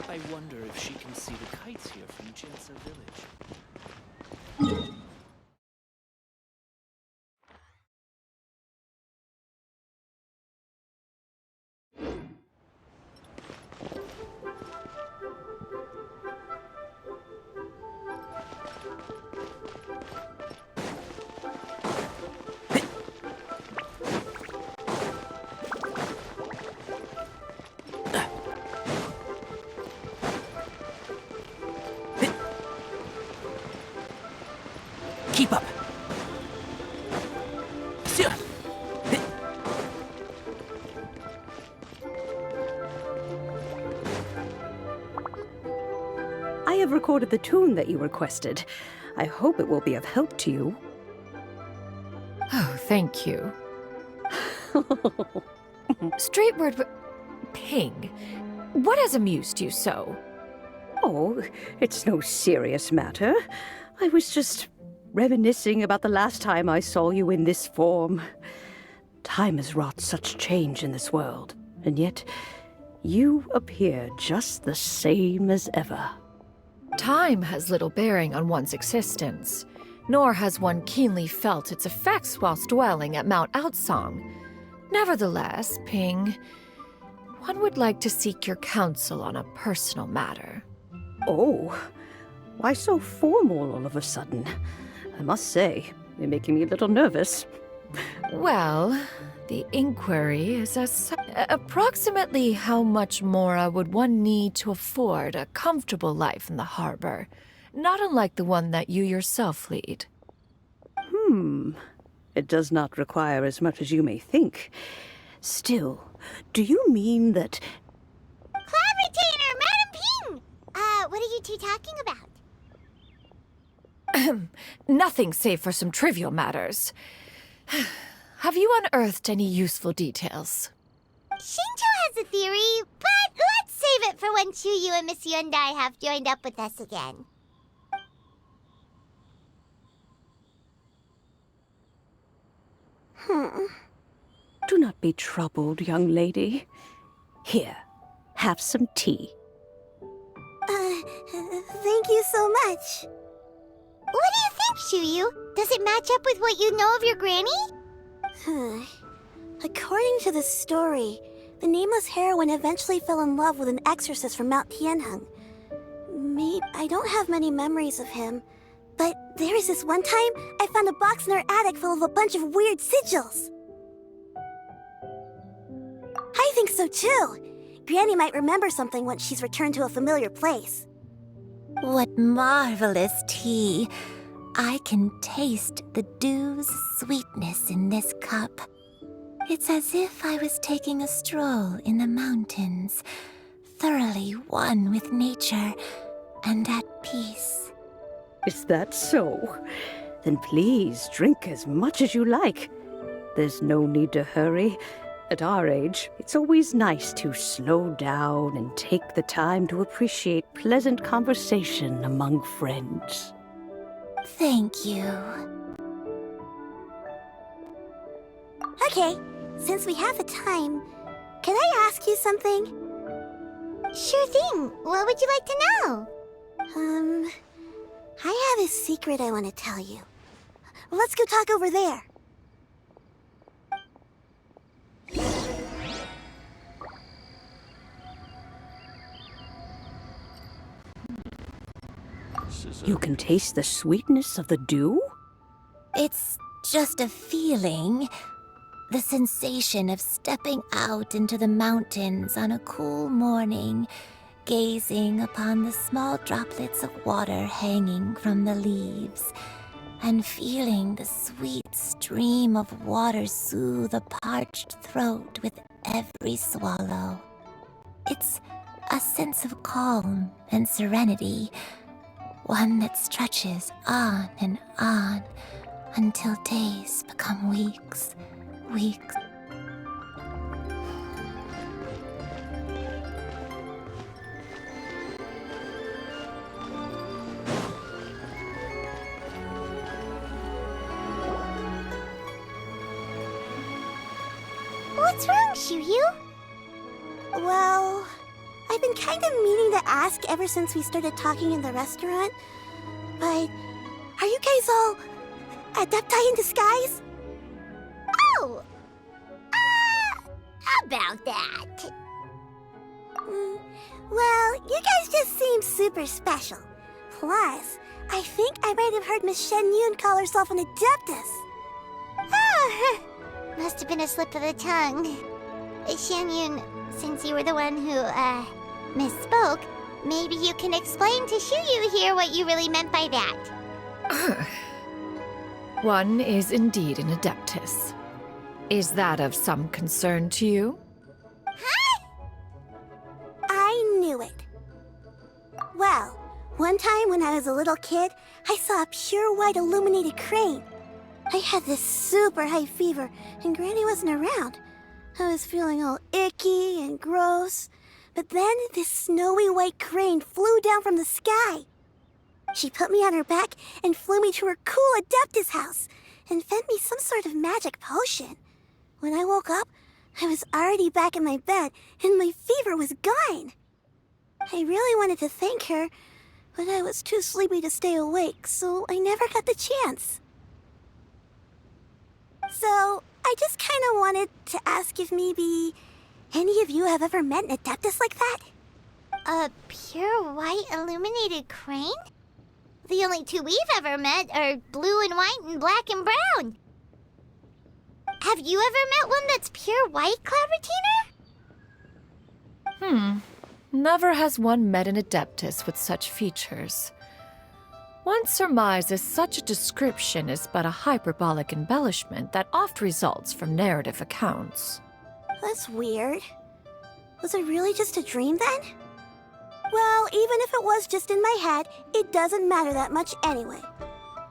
I wonder if she can see the kites here from Jansa village. Keep up. I have recorded the tune that you requested. I hope it will be of help to you. Oh, thank you. Straight word, Ping. What has amused you so? Oh, it's no serious matter. I was just reminiscing about the last time I saw you in this form. Time has wrought such change in this world, and yet you appear just the same as ever. Time has little bearing on one's existence, nor has one keenly felt its effects whilst dwelling at Mount Outsong. Nevertheless, Ping, one would like to seek your counsel on a personal matter. Oh, why so formal all of a sudden? I must say, you're making me a little nervous. Well, the inquiry is as approximately how much more would one need to afford a comfortable life in the harbor, not unlike the one that you yourself lead. It does not require as much as you may think. Still, do you mean that... Cloud Retainer, Madam Ping! What are you two talking about? Nothing save for some trivial matters. Have you unearthed any useful details? Xingqiu has a theory, but let's save it for when Chuyu and Miss Yuendai have joined up with us again. Do not be troubled, young lady. Here, have some tea. Thank you so much. What do you think, Chuyu? Does it match up with what you know of your granny? According to the story, the nameless heroine eventually fell in love with an exorcist from Mount Tianheng. I don't have many memories of him, but there was this one time I found a box in her attic full of a bunch of weird sigils. I think so too. Granny might remember something once she's returned to a familiar place. What marvelous tea. I can taste the dew's sweetness in this cup. It's as if I was taking a stroll in the mountains, thoroughly one with nature and at peace. Is that so? Then please drink as much as you like. There's no need to hurry. At our age, it's always nice to slow down and take the time to appreciate pleasant conversation among friends. Thank you. Okay, since we have the time, can I ask you something? Sure thing. What would you like to know? I have a secret I want to tell you. Let's go talk over there. You can taste the sweetness of the dew? It's just a feeling. The sensation of stepping out into the mountains on a cool morning, gazing upon the small droplets of water hanging from the leaves, and feeling the sweet stream of water soothe a parched throat with every swallow. It's a sense of calm and serenity, one that stretches on and on until days become weeks. What's wrong, Shuyu? Well, I've been kind of meaning to ask ever since we started talking in the restaurant, but are you guys all adepti in disguise? Oh! About that. Well, you guys just seem super special. Plus, I think I might have heard Miss Shen Yun call herself an adeptus. Oh, must have been a slip of the tongue. Shen Yun, since you were the one who, misspoke, maybe you can explain to Shuyu here what you really meant by that. One is indeed an adeptus. Is that of some concern to you? Huh? I knew it. Well, one time when I was a little kid, I saw a pure white illuminated crane. I had this super high fever, and Granny wasn't around. I was feeling all icky and gross. But then this snowy white crane flew down from the sky. She put me on her back and flew me to her cool Adeptus house and fed me some sort of magic potion. When I woke up, I was already back in my bed and my fever was gone. I really wanted to thank her, but I was too sleepy to stay awake, so I never got the chance. So, I just kind of wanted to ask if maybe any of you have ever met an Adeptus like that? A pure white illuminated crane? The only two we've ever met are blue and white and black and brown. Have you ever met one that's pure white, Cloud Retainer? Never has one met an adeptus with such features. One surmises such a description is but a hyperbolic embellishment that oft results from narrative accounts. That's weird. Was it really just a dream then? Well, even if it was just in my head, it doesn't matter that much anyway.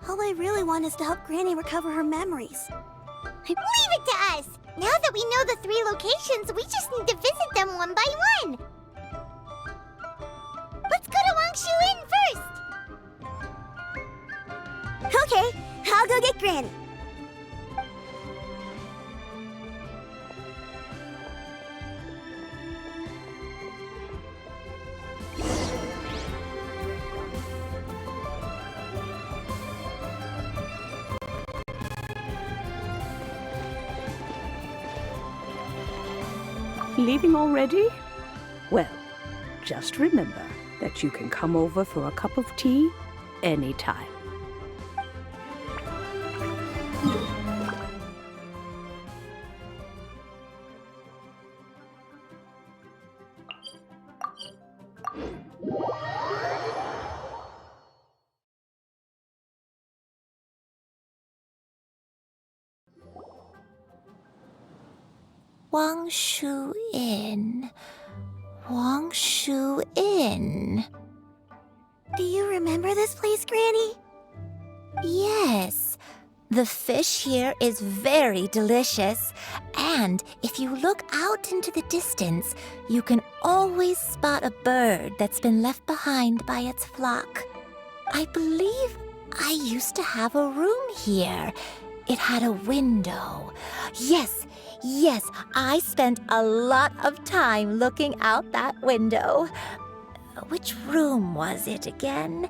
All I really want is to help Granny recover her memories. Leave it to us! Now that we know the 3 locations, we just need to visit them one by one. Let's go to Wangshu Inn first! Okay, I'll go get Granny. Leaving already? Well, just remember that you can come over for a cup of tea anytime. Wangshu Inn. Wangshu Inn. Do you remember this place, Granny? Yes. The fish here is very delicious. And if you look out into the distance, you can always spot a bird that's been left behind by its flock. I believe I used to have a room here. It had a window. Yes, I spent a lot of time looking out that window. Which room was it again?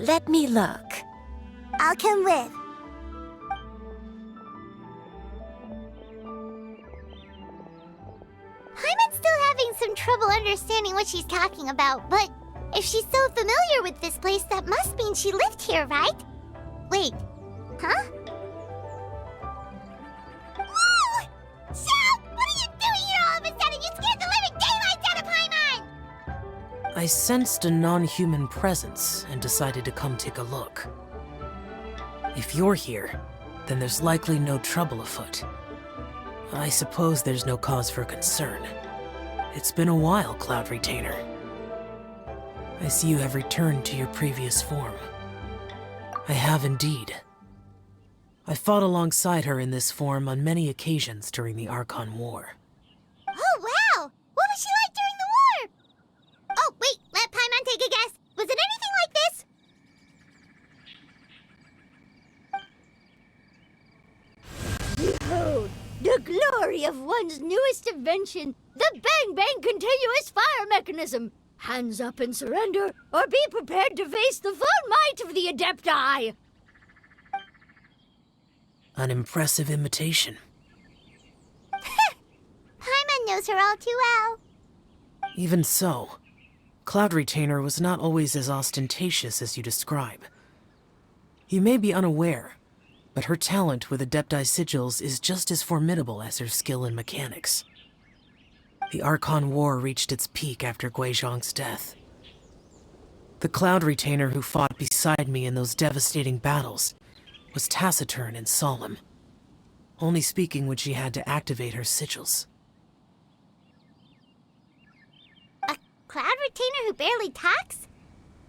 Let me look. I'll come with. Paimon's still having some trouble understanding what she's talking about, but if she's so familiar with this place, that must mean she lived here, right? Wait, huh? I sensed a non-human presence and decided to come take a look. If you're here, then there's likely no trouble afoot. I suppose there's no cause for concern. It's been a while, Cloud Retainer. I see you have returned to your previous form. I have indeed. I fought alongside her in this form on many occasions during the Archon War. Oh, wow! What was she like during the war? Oh, wait, let Paimon take a guess. Was it anything like this? Behold, the glory of one's newest invention, the Bang Bang Continuous Fire Mechanism. Hands up and surrender, or be prepared to face the full might of the Adepti. An impressive imitation. Paimon knows her all too well. Even so, Cloud Retainer was not always as ostentatious as you describe. You may be unaware, but her talent with Adepti sigils is just as formidable as her skill in mechanics. The Archon War reached its peak after Guizhong's death. The Cloud Retainer who fought beside me in those devastating battles was taciturn and solemn, only speaking when she had to activate her sigils. A Cloud Retainer who barely talks?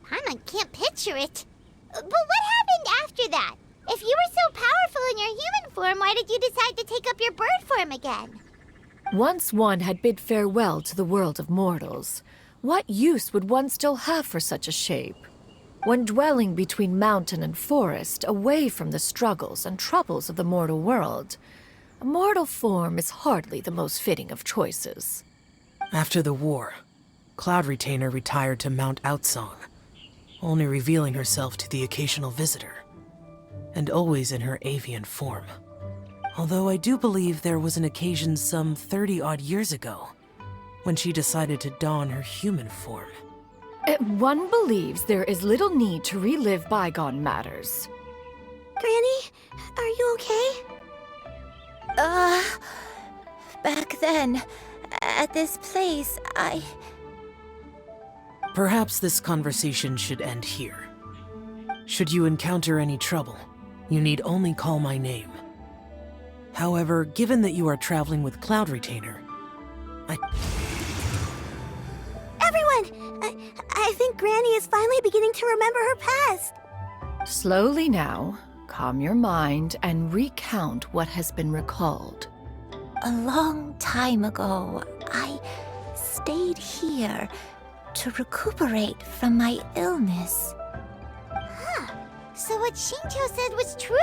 Paimon can't picture it. But what happened after that? If you were so powerful in your human form, why did you decide to take up your bird form again? Once one had bid farewell to the world of mortals, what use would one still have for such a shape? When dwelling between mountain and forest, away from the struggles and troubles of the mortal world, a mortal form is hardly the most fitting of choices. After the war, Cloud Retainer retired to Mount Outsong, only revealing herself to the occasional visitor, and always in her avian form. Although I do believe there was an occasion some 30-odd years ago when she decided to don her human form. One believes there is little need to relive bygone matters. Granny, are you okay? Back then, at this place, Perhaps this conversation should end here. Should you encounter any trouble, you need only call my name. However, given that you are traveling with Cloud Retainer, Everyone! I think Granny is finally beginning to remember her past. Slowly now, calm your mind and recount what has been recalled. A long time ago, I stayed here to recuperate from my illness. Huh. So what Shinto said was true!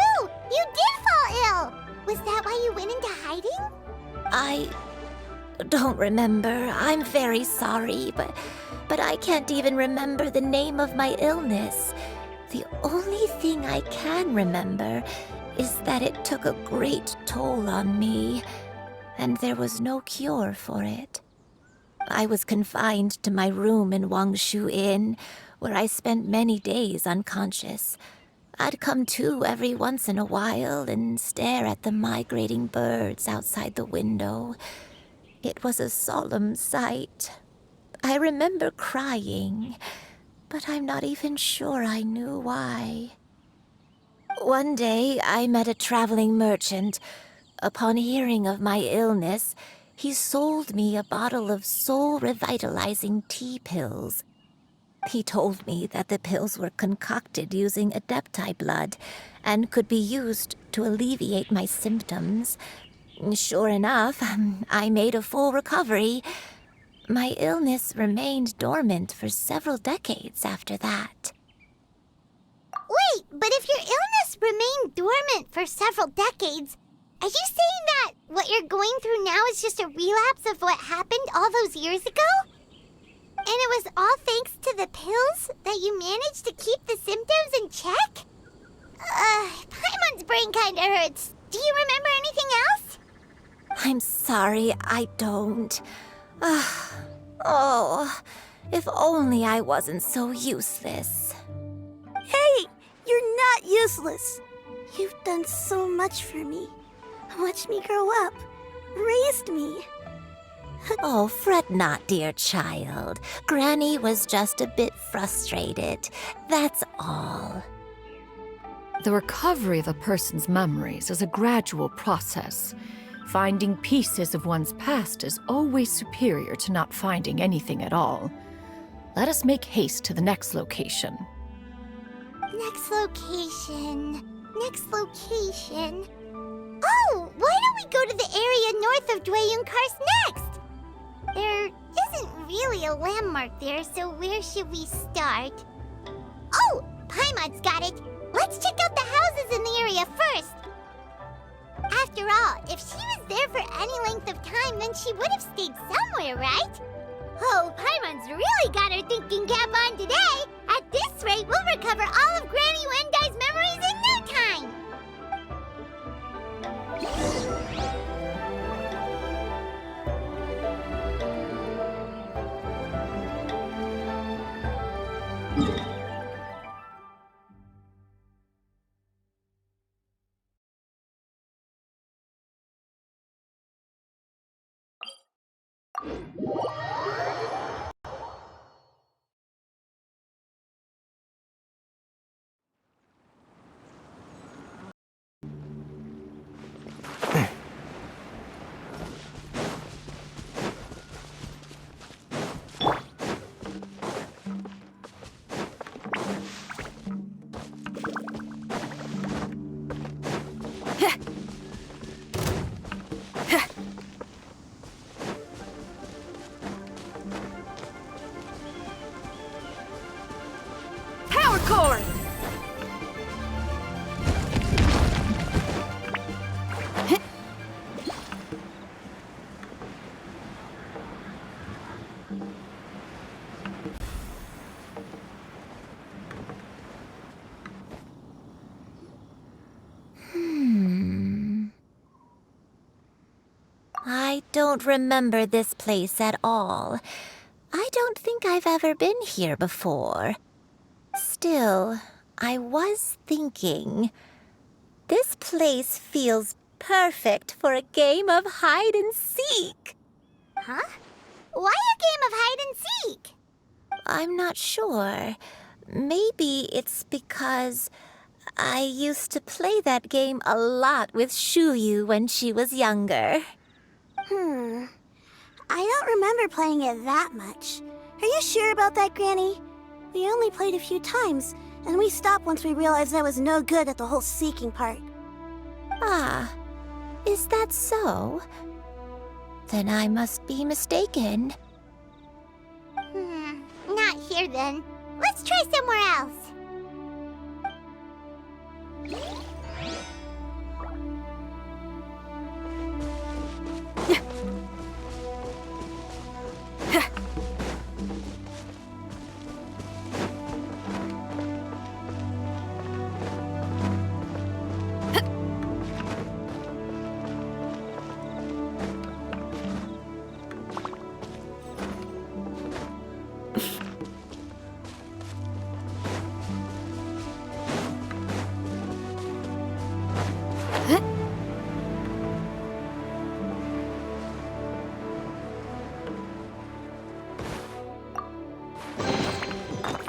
You did fall ill! Was that why you went into hiding? I don't remember. I'm very sorry, but I can't even remember the name of my illness. The only thing I can remember is that it took a great toll on me, and there was no cure for it. I was confined to my room in Wangshu Inn, where I spent many days unconscious. I'd come to every once in a while and stare at the migrating birds outside the window. It was a solemn sight. I remember crying, but I'm not even sure I knew why. One day, I met a traveling merchant. Upon hearing of my illness, he sold me a bottle of soul-revitalizing tea pills. He told me that the pills were concocted using Adepti blood and could be used to alleviate my symptoms. Sure enough, I made a full recovery. My illness remained dormant for several decades after that. Wait, but if your illness remained dormant for several decades, are you saying that what you're going through now is just a relapse of what happened all those years ago? And it was all thanks to the pills that you managed to keep the symptoms in check? Paimon's brain kinda hurts. Do you remember anything else? I'm sorry, I don't. Oh, if only I wasn't so useless. Hey, you're not useless. You've done so much for me. Watched me grow up, raised me. Oh, fret not, dear child. Granny was just a bit frustrated. That's all. The recovery of a person's memories is a gradual process. Finding pieces of one's past is always superior to not finding anything at all. Let us make haste to the next location. Next location. Next location. Oh, why don't we go to the area north of Dwayunkars next? There isn't really a landmark there, so where should we start? Oh, Paimon's got it. Let's check out the houses in the area first. After all, if she was there for any length of time, then she would have stayed somewhere, right? Oh, Paimon's really got her thinking cap on today. At this rate, we'll recover all of Granny Wendai's memories in no time. Power core! I don't remember this place at all. I don't think I've ever been here before. Still, I was thinking, this place feels perfect for a game of hide and seek. Huh? Why a game of hide and seek? I'm not sure. Maybe it's because I used to play that game a lot with Shuyu when she was younger. I don't remember playing it that much. Are you sure about that, Granny? We only played a few times, and we stopped once we realized I was no good at the whole seeking part. Ah, is that so? Then I must be mistaken. Not here then. Let's try somewhere else.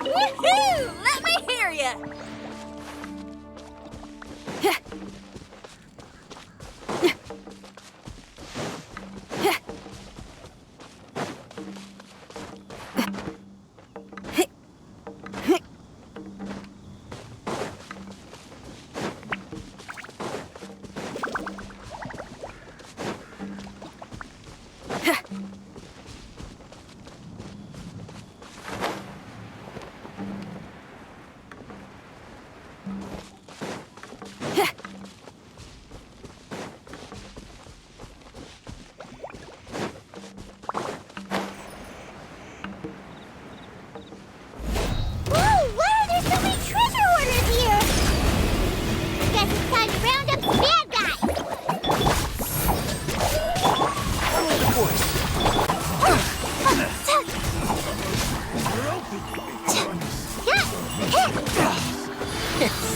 Woohoo! Let me hear ya!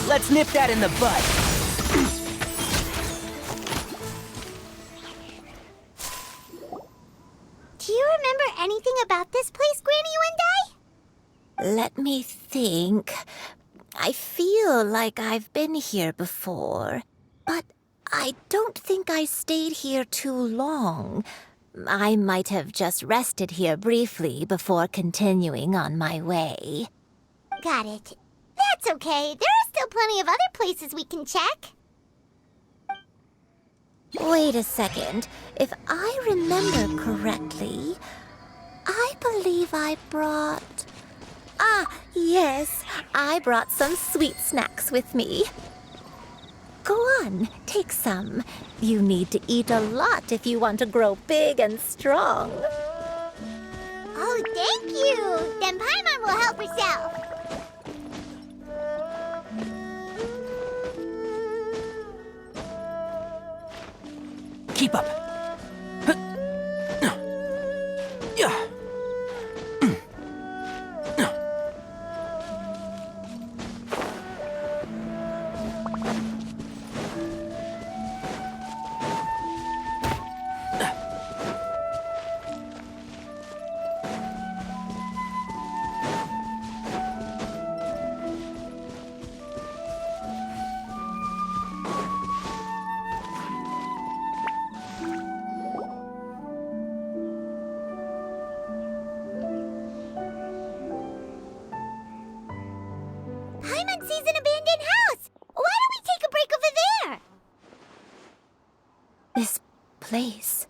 Let's nip that in the bud. anything about this place, Granny Let me think. I feel like I've been here before, but I don't think I stayed here too long. I might have just rested here briefly before continuing on my way. Got it. That's okay. There are still plenty of other places we can check. Wait a second. If I remember correctly, I believe I brought... yes. I brought some sweet snacks with me. Go on, take some. You need to eat a lot if you want to grow big and strong. Oh, thank you. Then Paimon will help herself. Keep up. Yeah. Paimon sees an abandoned house. Why don't we take a break over there? This place...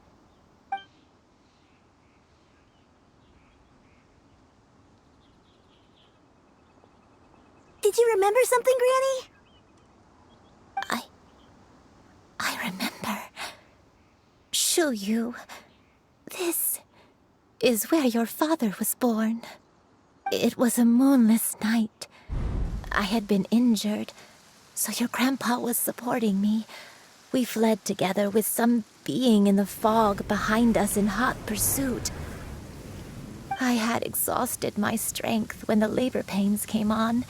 Did you remember something, Granny? I remember. Shuyu, this is where your father was born. It was a moonless night. I had been injured, so your grandpa was supporting me. We fled together with some being in the fog behind us in hot pursuit. I had exhausted my strength when the labor pains came on,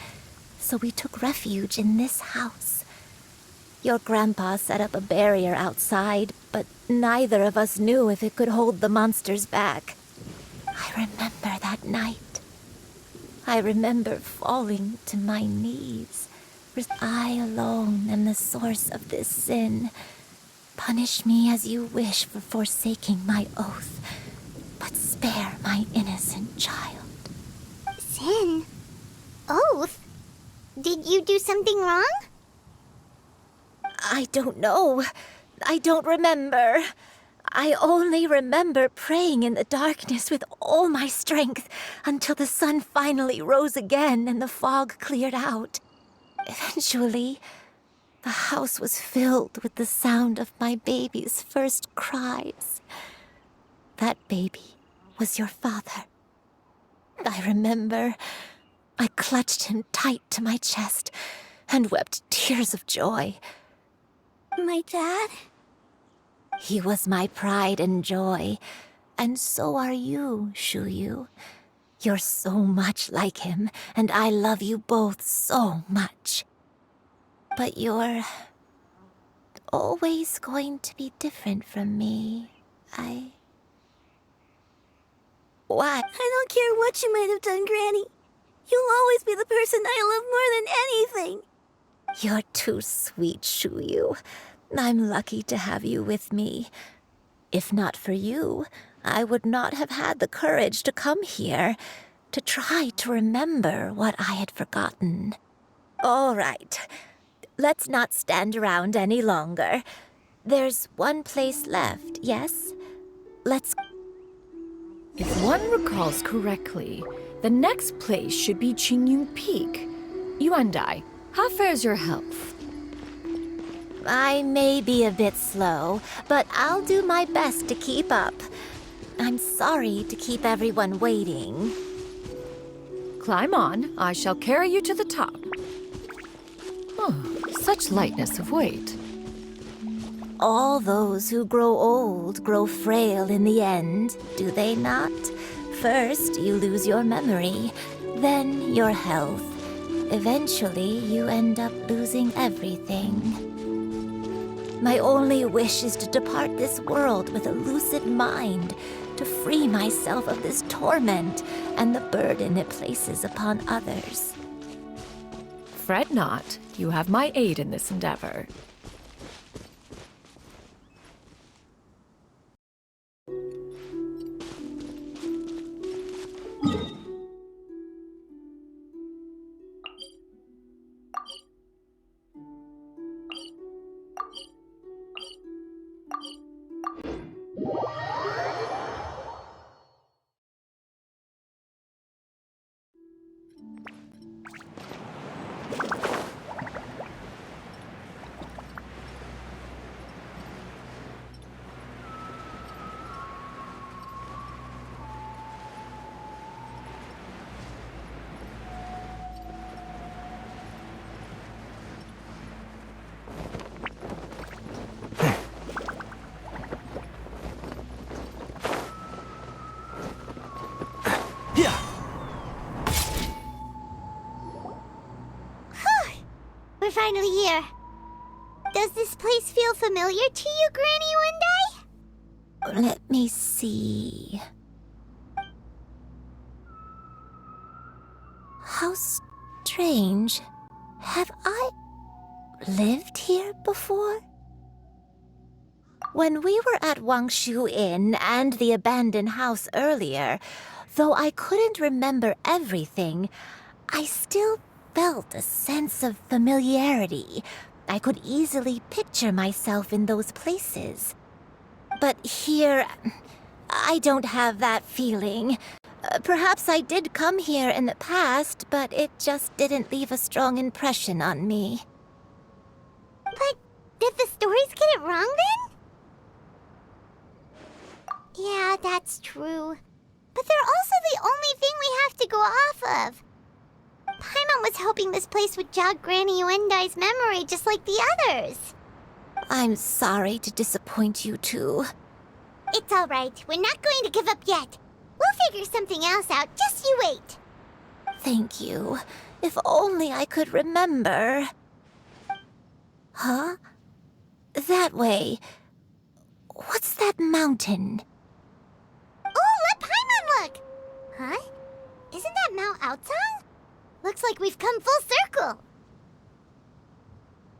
so we took refuge in this house. Your grandpa set up a barrier outside, but neither of us knew if it could hold the monsters back. I remember that night. I remember falling to my knees. I alone am the source of this sin. Punish me as you wish for forsaking my oath, but spare my innocent child. Sin? Oath? Did you do something wrong? I don't know. I don't remember. I only remember praying in the darkness with all my strength until the sun finally rose again and the fog cleared out. Eventually, the house was filled with the sound of my baby's first cries. That baby was your father. I remember I clutched him tight to my chest and wept tears of joy. My dad? He was my pride and joy, and so are you, Shuyu. You're so much like him, and I love you both so much. But you're always going to be different from me. What? I don't care what you might have done, Granny. You'll always be the person I love more than anything. You're too sweet, Shuyu. I'm lucky to have you with me. If not for you, I would not have had the courage to come here, to try to remember what I had forgotten. All right, let's not stand around any longer. There's one place left, yes? Let's... If one recalls correctly, the next place should be Qingyun Peak. You and I, how fares your health? I may be a bit slow, but I'll do my best to keep up. I'm sorry to keep everyone waiting. Climb on. I shall carry you to the top. Oh, such lightness of weight. All those who grow old grow frail in the end, do they not? First, you lose your memory, then your health. Eventually, you end up losing everything. My only wish is to depart this world with a lucid mind, to free myself of this torment and the burden it places upon others. Fret not. You have my aid in this endeavor. We're finally here. Does this place feel familiar to you, Granny One Day? Let me see. How strange. Have I lived here before? When we were at Wangshu Inn and the abandoned house earlier, though I couldn't remember everything, I still felt a sense of familiarity. I could easily picture myself in those places. But here, I don't have that feeling. Perhaps I did come here in the past, but it just didn't leave a strong impression on me. But did the stories get it wrong then? Yeah, that's true. But they're also the only thing we have to go off of. Paimon was hoping this place would jog Granny Uendai's memory just like the others. I'm sorry to disappoint you too. It's all right. We're not going to give up yet. We'll figure something else out. Just you wait. Thank you. If only I could remember. Huh? That way. What's that mountain? Oh, let Paimon look! Huh? Isn't that Mount Outsang? Looks like we've come full circle.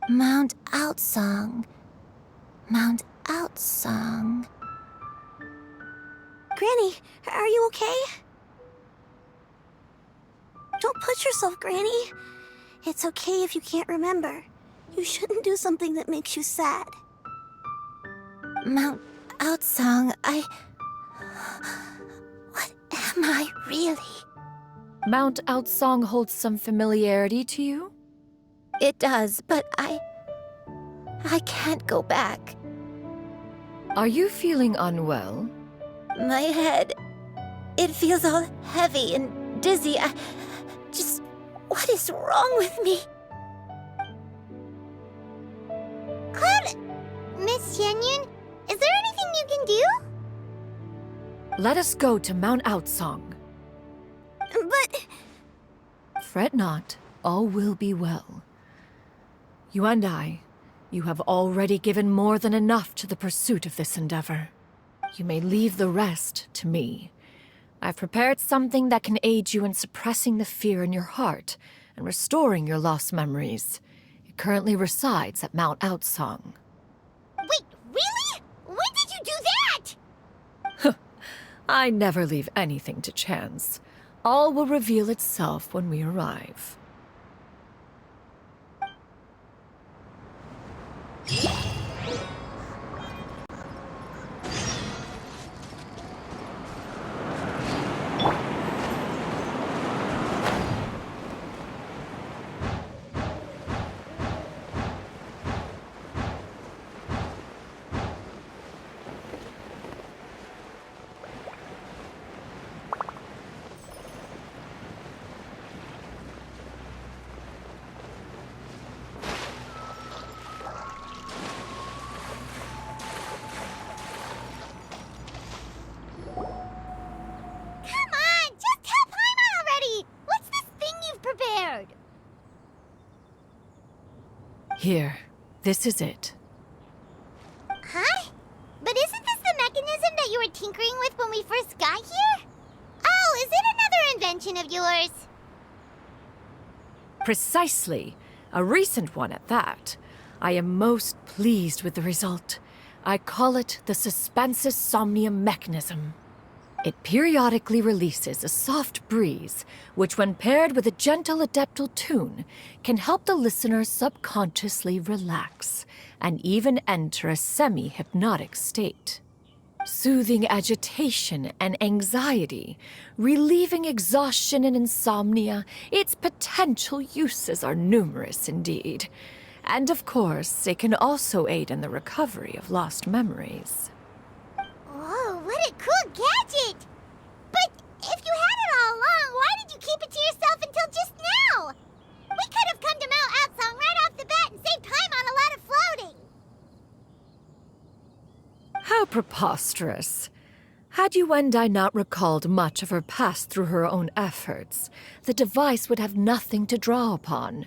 Mount Outsang. Mount Outsang. Granny, are you okay? Don't push yourself, Granny. It's okay if you can't remember. You shouldn't do something that makes you sad. Mount Outsang, What am I really? Mount Outsang holds some familiarity to you? It does, but I can't go back. Are you feeling unwell? My head, it feels all heavy and dizzy. What is wrong with me? Cloud, Miss Xianyun, is there anything you can do? Let us go to Mount Outsang. But... Fret not, all will be well. You and I, you have already given more than enough to the pursuit of this endeavor. You may leave the rest to me. I've prepared something that can aid you in suppressing the fear in your heart and restoring your lost memories. It currently resides at Mount Outsang. Wait, really? When did you do that? I never leave anything to chance. All will reveal itself when we arrive. Here, this is it. Huh? But isn't this the mechanism that you were tinkering with when we first got here? Oh, is it another invention of yours? Precisely. A recent one at that. I am most pleased with the result. I call it the suspensus somnium mechanism. It periodically releases a soft breeze, which when paired with a gentle adeptal tune, can help the listener subconsciously relax and even enter a semi-hypnotic state. Soothing agitation and anxiety, relieving exhaustion and insomnia, its potential uses are numerous indeed. And of course, it can also aid in the recovery of lost memories. Whoa, what a cool gadget! But if you had it all along, why did you keep it to yourself until just now? We could have come to Mount Outsong right off the bat and saved time on a lot of floating. How preposterous. Had Yuendai not recalled much of her past through her own efforts, the device would have nothing to draw upon.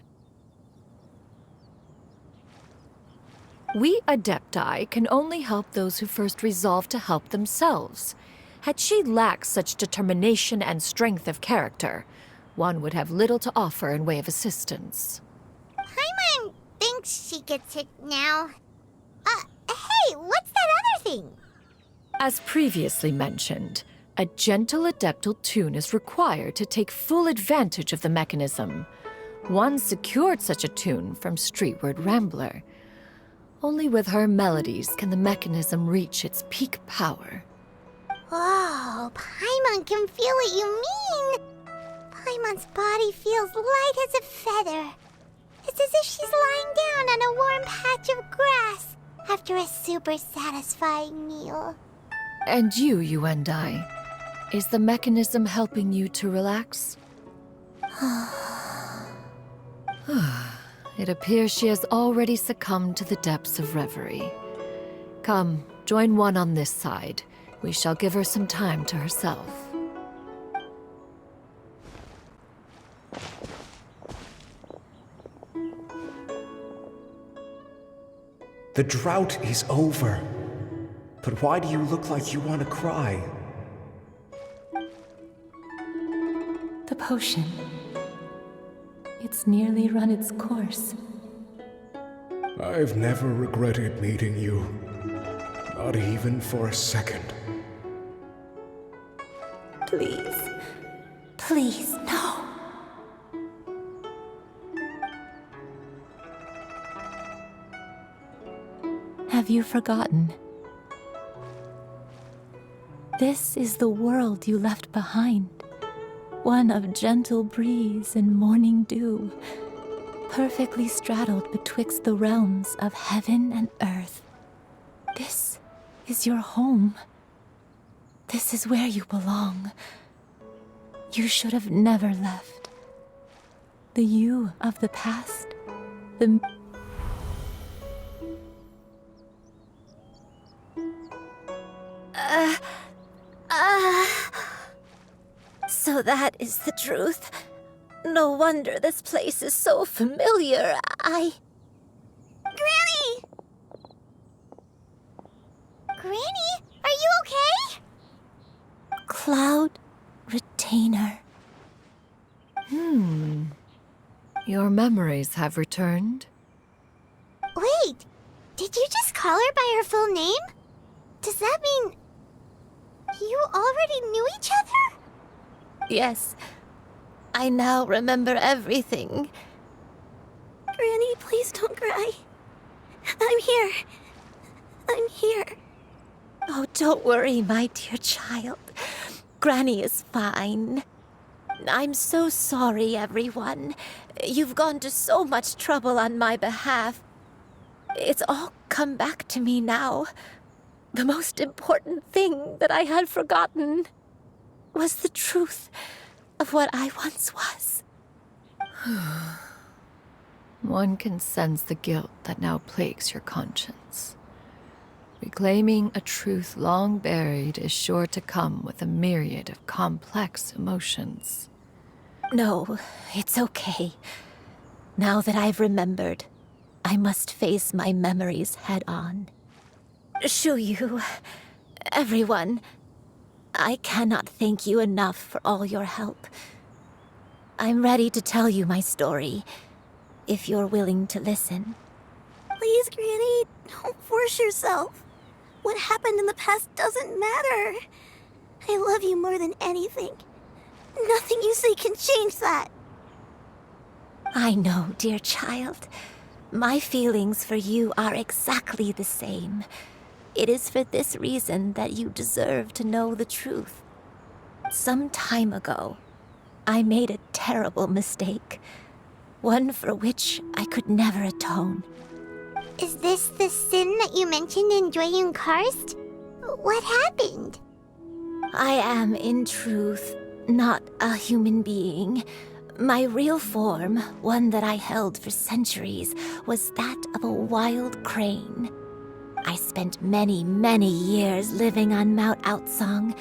We Adepti can only help those who first resolve to help themselves. Had she lacked such determination and strength of character, one would have little to offer in way of assistance. Paimon thinks she gets it now. Hey, what's that other thing? As previously mentioned, a gentle adeptal tune is required to take full advantage of the mechanism. One secured such a tune from Streetward Rambler. Only with her melodies can the mechanism reach its peak power. Whoa, Paimon can feel what you mean. Paimon's body feels light as a feather. It's as if she's lying down on a warm patch of grass after a super satisfying meal. And you, Yuendai, is the mechanism helping you to relax? It appears she has already succumbed to the depths of reverie. Come, join one on this side. We shall give her some time to herself. The drought is over. But why do you look like you want to cry? The potion. It's nearly run its course. I've never regretted meeting you. Not even for a second. Please. Please, no. Have you forgotten? This is the world you left behind. One of gentle breeze and morning dew, perfectly straddled betwixt the realms of heaven and earth. This is your home. This is where you belong. You should have never left. The you of the past, the... So that is the truth. No wonder this place is so familiar. Granny! Granny, are you okay? Cloud Retainer. Your memories have returned? Wait, did you just call her by her full name? Does that mean you already knew each other? Yes. I now remember everything. Granny, please don't cry. I'm here. I'm here. Oh, don't worry, my dear child. Granny is fine. I'm so sorry, everyone. You've gone to so much trouble on my behalf. It's all come back to me now. The most important thing that I had forgotten was the truth of what I once was. One can sense the guilt that now plagues your conscience. Reclaiming a truth long buried is sure to come with a myriad of complex emotions. No, it's okay. Now that I've remembered, I must face my memories head on. Shuyu, everyone. I cannot thank you enough for all your help. I'm ready to tell you my story, if you're willing to listen. Please, Granny, don't force yourself. What happened in the past doesn't matter. I love you more than anything. Nothing you say can change that. I know, dear child. My feelings for you are exactly the same. It is for this reason that you deserve to know the truth. Some time ago, I made a terrible mistake. One for which I could never atone. Is this the sin that you mentioned in Dwayne Karst? What happened? I am, in truth, not a human being. My real form, one that I held for centuries, was that of a wild crane. I spent many, many years living on Mount Outsong,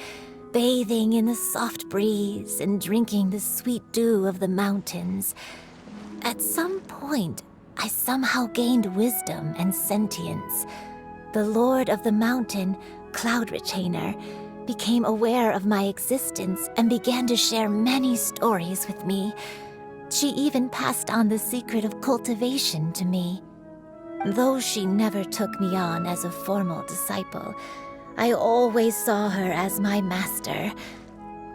bathing in the soft breeze and drinking the sweet dew of the mountains. At some point, I somehow gained wisdom and sentience. The Lord of the Mountain, Cloud Retainer, became aware of my existence and began to share many stories with me. She even passed on the secret of cultivation to me. Though she never took me on as a formal disciple, I always saw her as my master.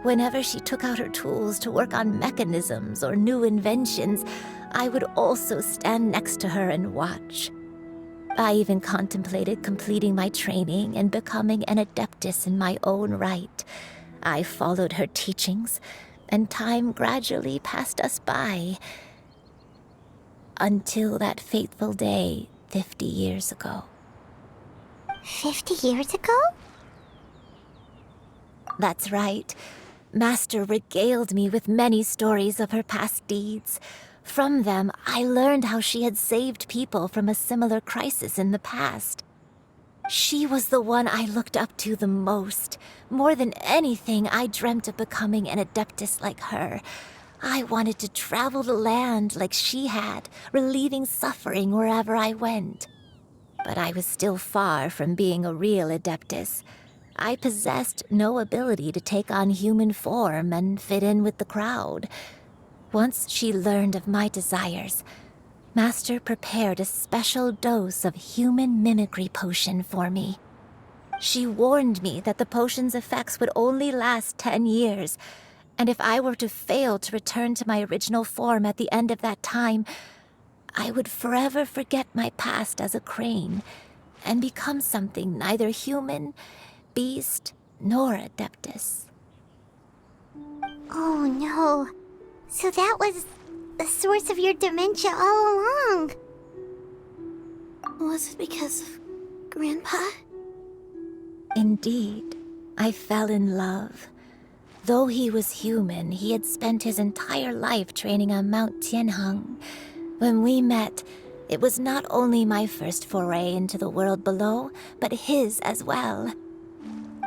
Whenever she took out her tools to work on mechanisms or new inventions, I would also stand next to her and watch. I even contemplated completing my training and becoming an adeptus in my own right. I followed her teachings, and time gradually passed us by. Until that fateful day 50 years ago. 50 years ago? That's right. Master regaled me with many stories of her past deeds. From them, I learned how she had saved people from a similar crisis in the past. She was the one I looked up to the most. More than anything, I dreamt of becoming an adeptus like her. I wanted to travel the land like she had, relieving suffering wherever I went. But I was still far from being a real adeptus. I possessed no ability to take on human form and fit in with the crowd. Once she learned of my desires, Master prepared a special dose of human mimicry potion for me. She warned me that the potion's effects would only last 10 years, and if I were to fail to return to my original form at the end of that time, I would forever forget my past as a crane and become something neither human, beast, nor adeptus. Oh no. So that was the source of your dementia all along. Was it because of Grandpa? Indeed, I fell in love. Though he was human, he had spent his entire life training on Mount Tianheng. When we met, it was not only my first foray into the world below, but his as well.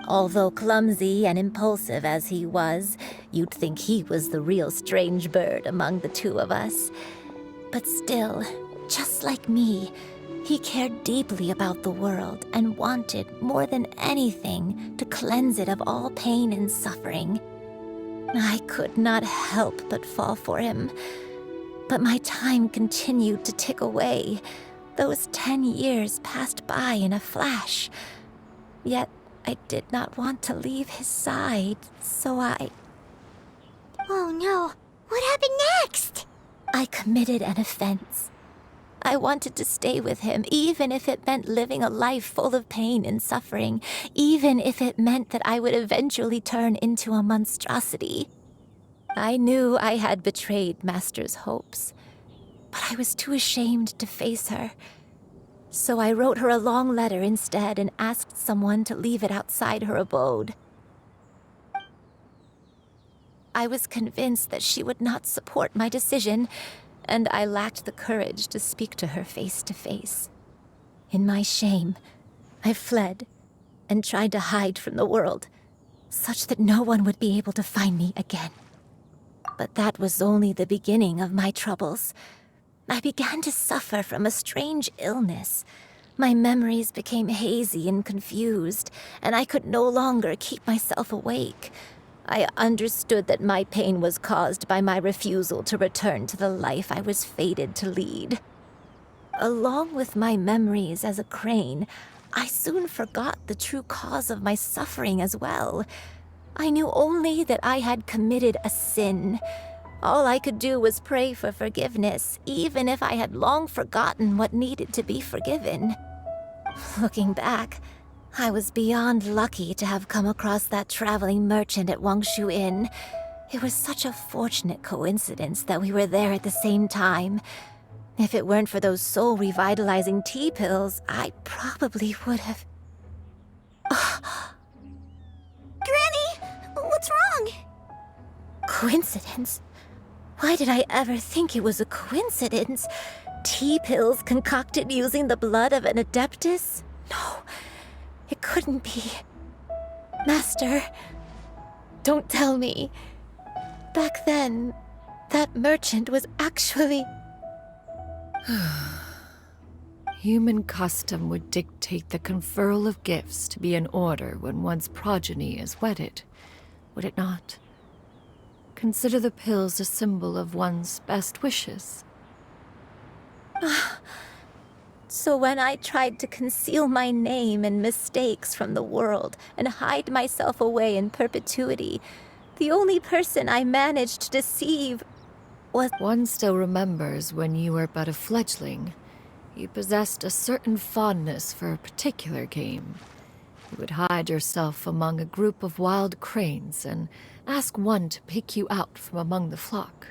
Although clumsy and impulsive as he was, you'd think he was the real strange bird among the two of us. But still, just like me, he cared deeply about the world and wanted, more than anything, to cleanse it of all pain and suffering. I could not help but fall for him. But my time continued to tick away. Those 10 years passed by in a flash. Yet, I did not want to leave his side, so I... Oh no, what happened next? I committed an offense. I wanted to stay with him, even if it meant living a life full of pain and suffering, even if it meant that I would eventually turn into a monstrosity. I knew I had betrayed Master's hopes, but I was too ashamed to face her. So I wrote her a long letter instead and asked someone to leave it outside her abode. I was convinced that she would not support my decision, and I lacked the courage to speak to her face to face. In my shame, I fled and tried to hide from the world, such that no one would be able to find me again. But that was only the beginning of my troubles. I began to suffer from a strange illness. My memories became hazy and confused, and I could no longer keep myself awake. I understood that my pain was caused by my refusal to return to the life I was fated to lead. Along with my memories as a crane, I soon forgot the true cause of my suffering as well. I knew only that I had committed a sin. All I could do was pray for forgiveness, even if I had long forgotten what needed to be forgiven. Looking back, I was beyond lucky to have come across that traveling merchant at Wangshu Inn. It was such a fortunate coincidence that we were there at the same time. If it weren't for those soul-revitalizing tea pills, I probably would have... Granny! What's wrong? Coincidence? Why did I ever think it was a coincidence? Tea pills concocted using the blood of an adeptus? No, it couldn't be. Master, don't tell me. Back then, that merchant was actually... Human custom would dictate the conferral of gifts to be in order when one's progeny is wedded, would it not? Consider the pills a symbol of one's best wishes. So when I tried to conceal my name and mistakes from the world and hide myself away in perpetuity, the only person I managed to deceive was... One still remembers when you were but a fledgling. You possessed a certain fondness for a particular game. You would hide yourself among a group of wild cranes and ask one to pick you out from among the flock.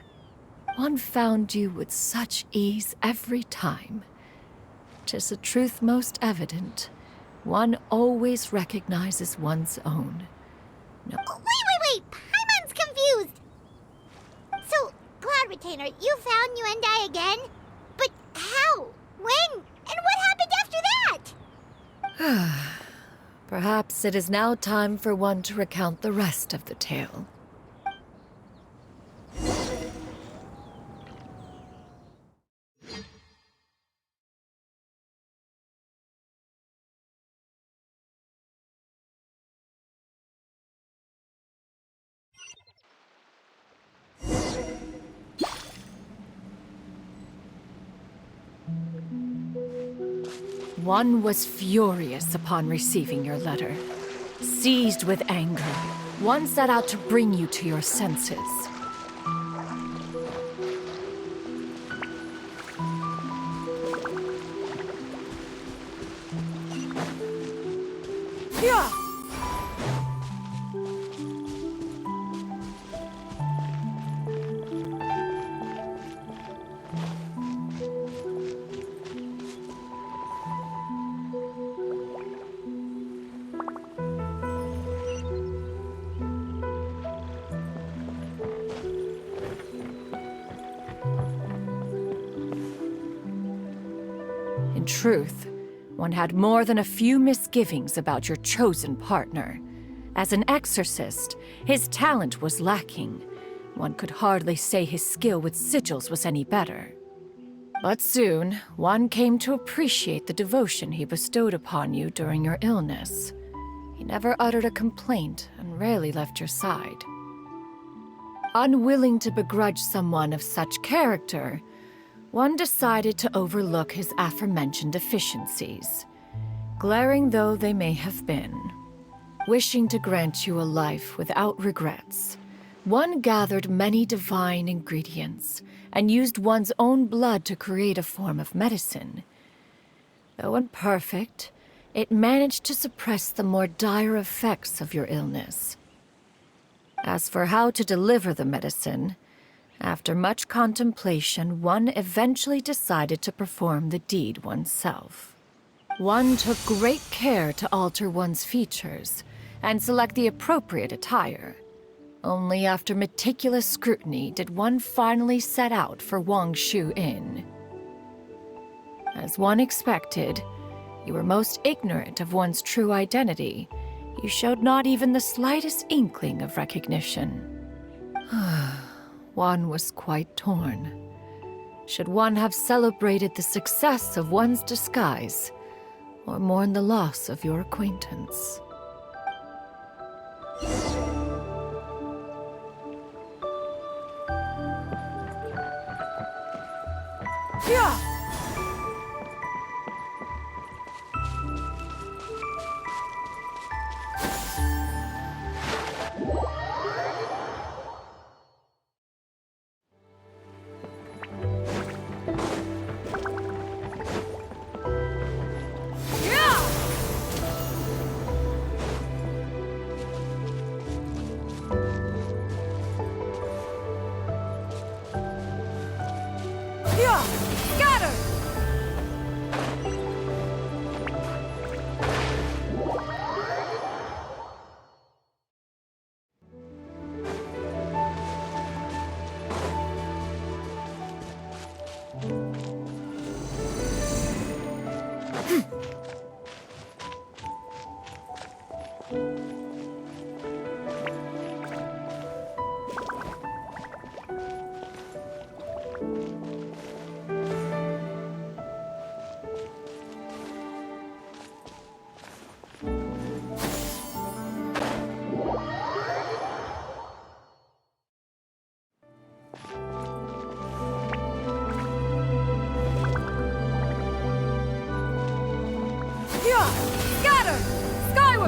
One found you with such ease every time. 'Tis a truth most evident. One always recognizes one's own. No. Wait! Paimon's confused! So, Cloud Retainer, you found Yuendai again? But how? When? And what happened after that? Perhaps it is now time for one to recount the rest of the tale. One was furious upon receiving your letter. Seized with anger, one set out to bring you to your senses. Yeah! In truth, one had more than a few misgivings about your chosen partner. As an exorcist, his talent was lacking. One could hardly say his skill with sigils was any better. But soon, one came to appreciate the devotion he bestowed upon you during your illness. He never uttered a complaint and rarely left your side. Unwilling to begrudge someone of such character, one decided to overlook his aforementioned deficiencies, glaring though they may have been. Wishing to grant you a life without regrets, one gathered many divine ingredients and used one's own blood to create a form of medicine. Though imperfect, it managed to suppress the more dire effects of your illness. As for how to deliver the medicine, after much contemplation, one eventually decided to perform the deed oneself. One took great care to alter one's features and select the appropriate attire. Only after meticulous scrutiny did one finally set out for Wangshu Inn. As one expected, you were most ignorant of one's true identity. You showed not even the slightest inkling of recognition. One was quite torn. Should one have celebrated the success of one's disguise, or mourn the loss of your acquaintance. Yeah!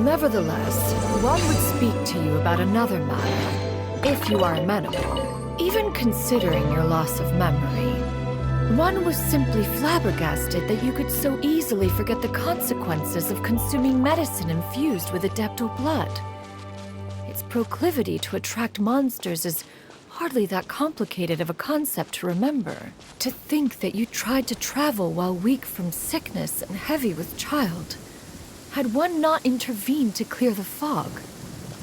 Nevertheless, one would speak to you about another matter, if you are amenable. Even considering your loss of memory, one was simply flabbergasted that you could so easily forget the consequences of consuming medicine infused with adeptal blood. Its proclivity to attract monsters is hardly that complicated of a concept to remember. To think that you tried to travel while weak from sickness and heavy with child. Had one not intervened to clear the fog,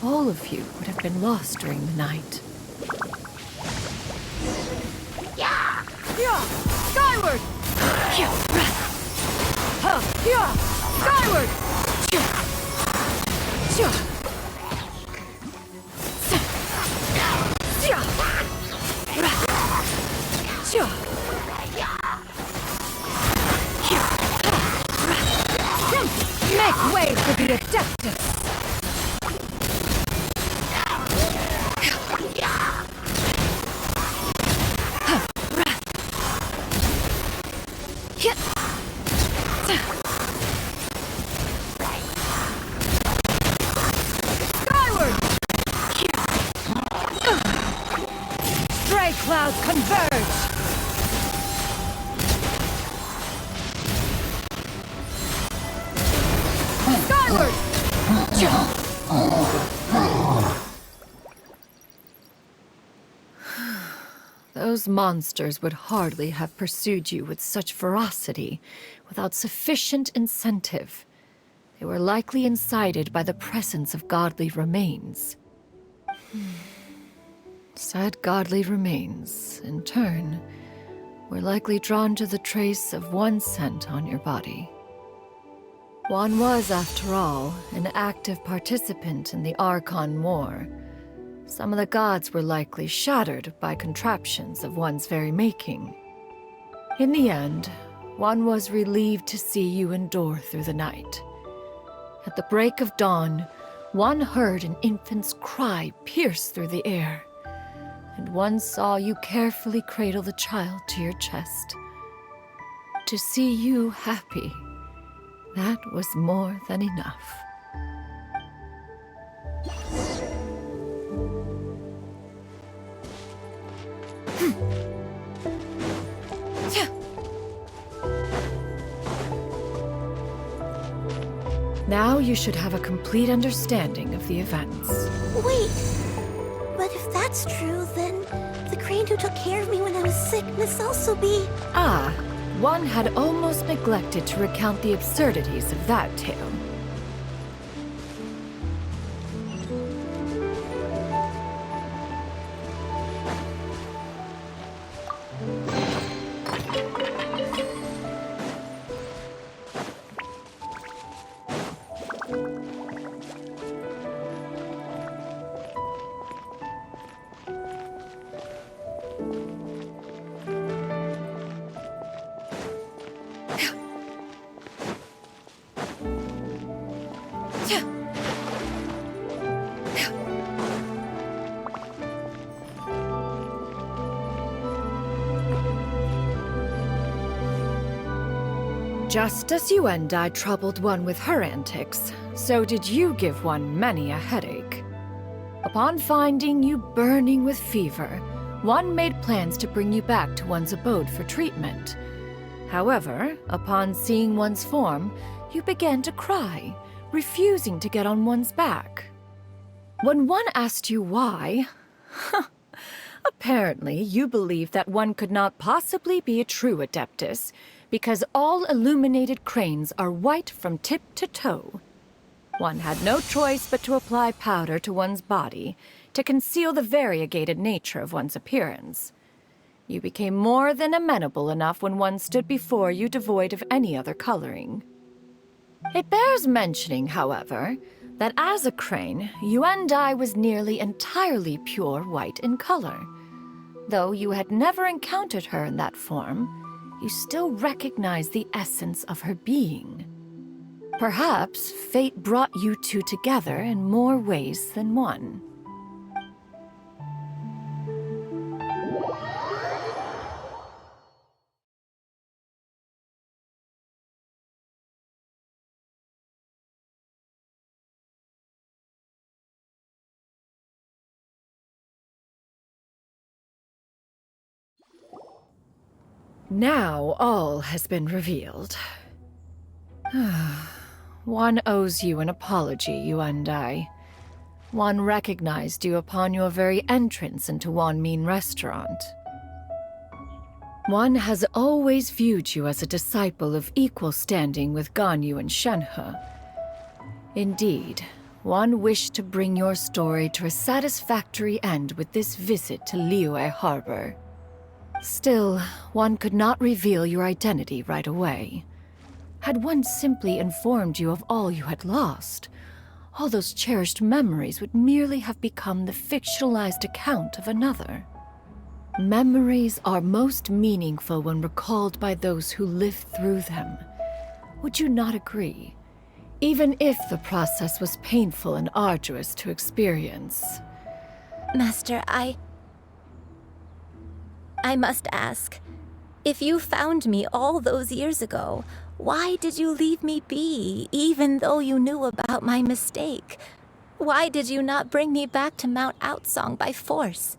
all of you would have been lost during the night. Yeah! Skyward! Yeah! Skyward! Make way for the Adeptus! Skyward! Stray clouds converge! Skyward! Those monsters would hardly have pursued you with such ferocity without sufficient incentive. They were likely incited by the presence of godly remains. Said godly remains, in turn, were likely drawn to the trace of one scent on your body. One was, after all, an active participant in the Archon War. Some of the gods were likely shattered by contraptions of one's very making. In the end, one was relieved to see you endure through the night. At the break of dawn, one heard an infant's cry pierce through the air, and one saw you carefully cradle the child to your chest. To see you happy, that was more than enough. Now you should have a complete understanding of the events. Wait! But if that's true, then the crane who took care of me when I was sick must also be... Ah, one had almost neglected to recount the absurdities of that tale. Just as you and I troubled one with her antics, so did you give one many a headache. Upon finding you burning with fever, one made plans to bring you back to one's abode for treatment. However, upon seeing one's form, you began to cry, refusing to get on one's back. When one asked you why, apparently you believed that one could not possibly be a true Adeptus, because all illuminated cranes are white from tip to toe. One had no choice but to apply powder to one's body to conceal the variegated nature of one's appearance. You became more than amenable enough when one stood before you devoid of any other coloring. It bears mentioning, however, that as a crane, Yuendai was nearly entirely pure white in color. Though you had never encountered her in that form, you still recognize the essence of her being. Perhaps fate brought you two together in more ways than one. Now all has been revealed. One owes you an apology, Yuendai. One recognized you upon your very entrance into Wanmin restaurant. One has always viewed you as a disciple of equal standing with Ganyu and Shenhe. Indeed, one wished to bring your story to a satisfactory end with this visit to Liyue Harbor. Still, one could not reveal your identity right away. Had one simply informed you of all you had lost, all those cherished memories would merely have become the fictionalized account of another. Memories are most meaningful when recalled by those who lived through them. Would you not agree? Even if the process was painful and arduous to experience. Master, I must ask, if you found me all those years ago, why did you leave me be, even though you knew about my mistake? Why did you not bring me back to Mount Outsong by force?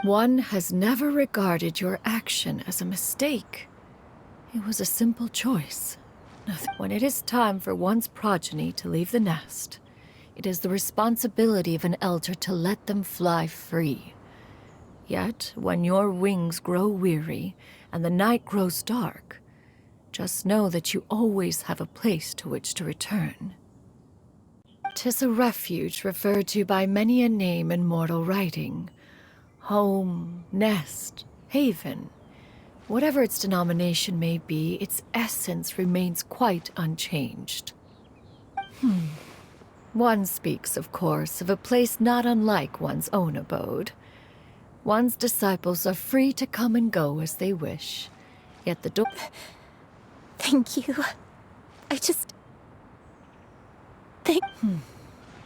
One has never regarded your action as a mistake. It was a simple choice. When it is time for one's progeny to leave the nest, it is the responsibility of an elder to let them fly free. Yet, when your wings grow weary and the night grows dark, just know that you always have a place to which to return. 'Tis a refuge referred to by many a name in mortal writing. Home, nest, haven. Whatever its denomination may be, its essence remains quite unchanged. One speaks, of course, of a place not unlike one's own abode. One's disciples are free to come and go as they wish, yet the door... Thank you.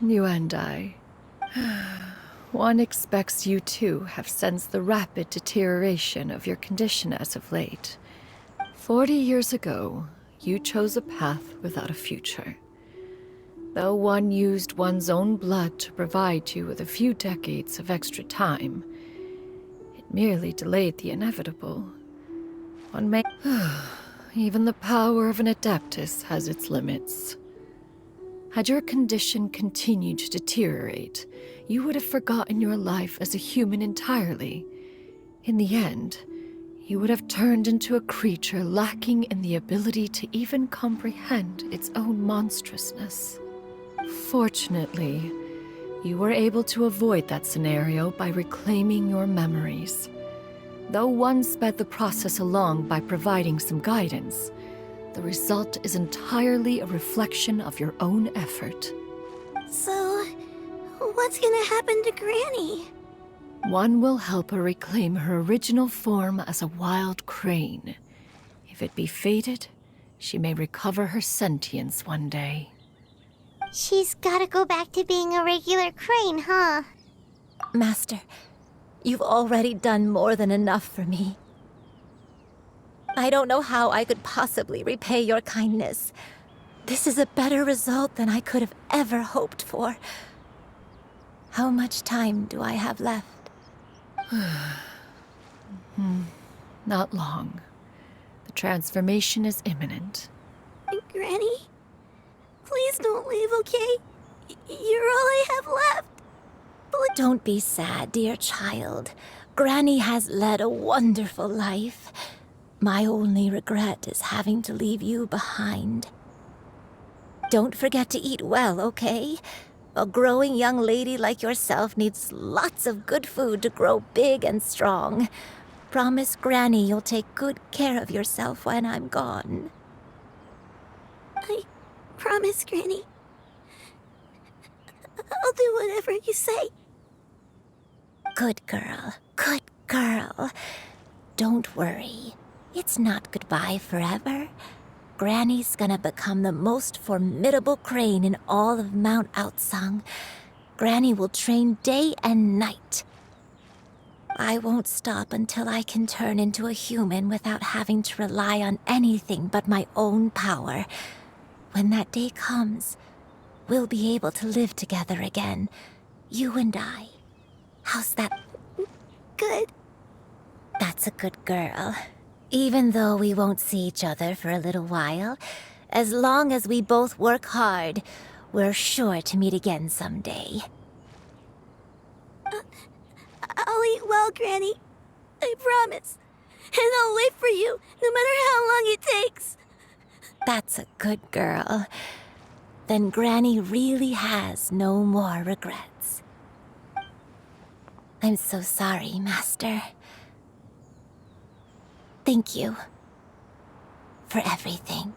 You and I. One expects you too have sensed the rapid deterioration of your condition as of late. 40 years ago, you chose a path without a future. Though one used one's own blood to provide you with a few decades of extra time, it merely delayed the inevitable. One may... Even the power of an Adeptus has its limits. Had your condition continued to deteriorate, you would have forgotten your life as a human entirely. In the end, you would have turned into a creature lacking in the ability to even comprehend its own monstrousness. Fortunately, you were able to avoid that scenario by reclaiming your memories. Though one sped the process along by providing some guidance, the result is entirely a reflection of your own effort. So, what's gonna happen to Granny? One will help her reclaim her original form as a wild crane. If it be fated, she may recover her sentience one day. She's gotta go back to being a regular crane, huh? Master, you've already done more than enough for me. I don't know how I could possibly repay your kindness. This is a better result than I could have ever hoped for. How much time do I have left? Not long. The transformation is imminent. Granny? Please don't leave, okay? You're all I have left. Don't be sad, dear child. Granny has led a wonderful life. My only regret is having to leave you behind. Don't forget to eat well, okay? A growing young lady like yourself needs lots of good food to grow big and strong. Promise Granny you'll take good care of yourself when I'm gone. I promise, Granny. I'll do whatever you say. Good girl. Good girl. Don't worry. It's not goodbye forever. Granny's gonna become the most formidable crane in all of Mount Outsung. Granny will train day and night. I won't stop until I can turn into a human without having to rely on anything but my own power. When that day comes, we'll be able to live together again. You and I. How's that? Good. That's a good girl. Even though we won't see each other for a little while, as long as we both work hard, we're sure to meet again someday. I'll eat well, Granny. I promise. And I'll wait for you, no matter how long it takes. That's a good girl. Then Granny really has no more regrets. I'm so sorry, Master. Thank you for everything.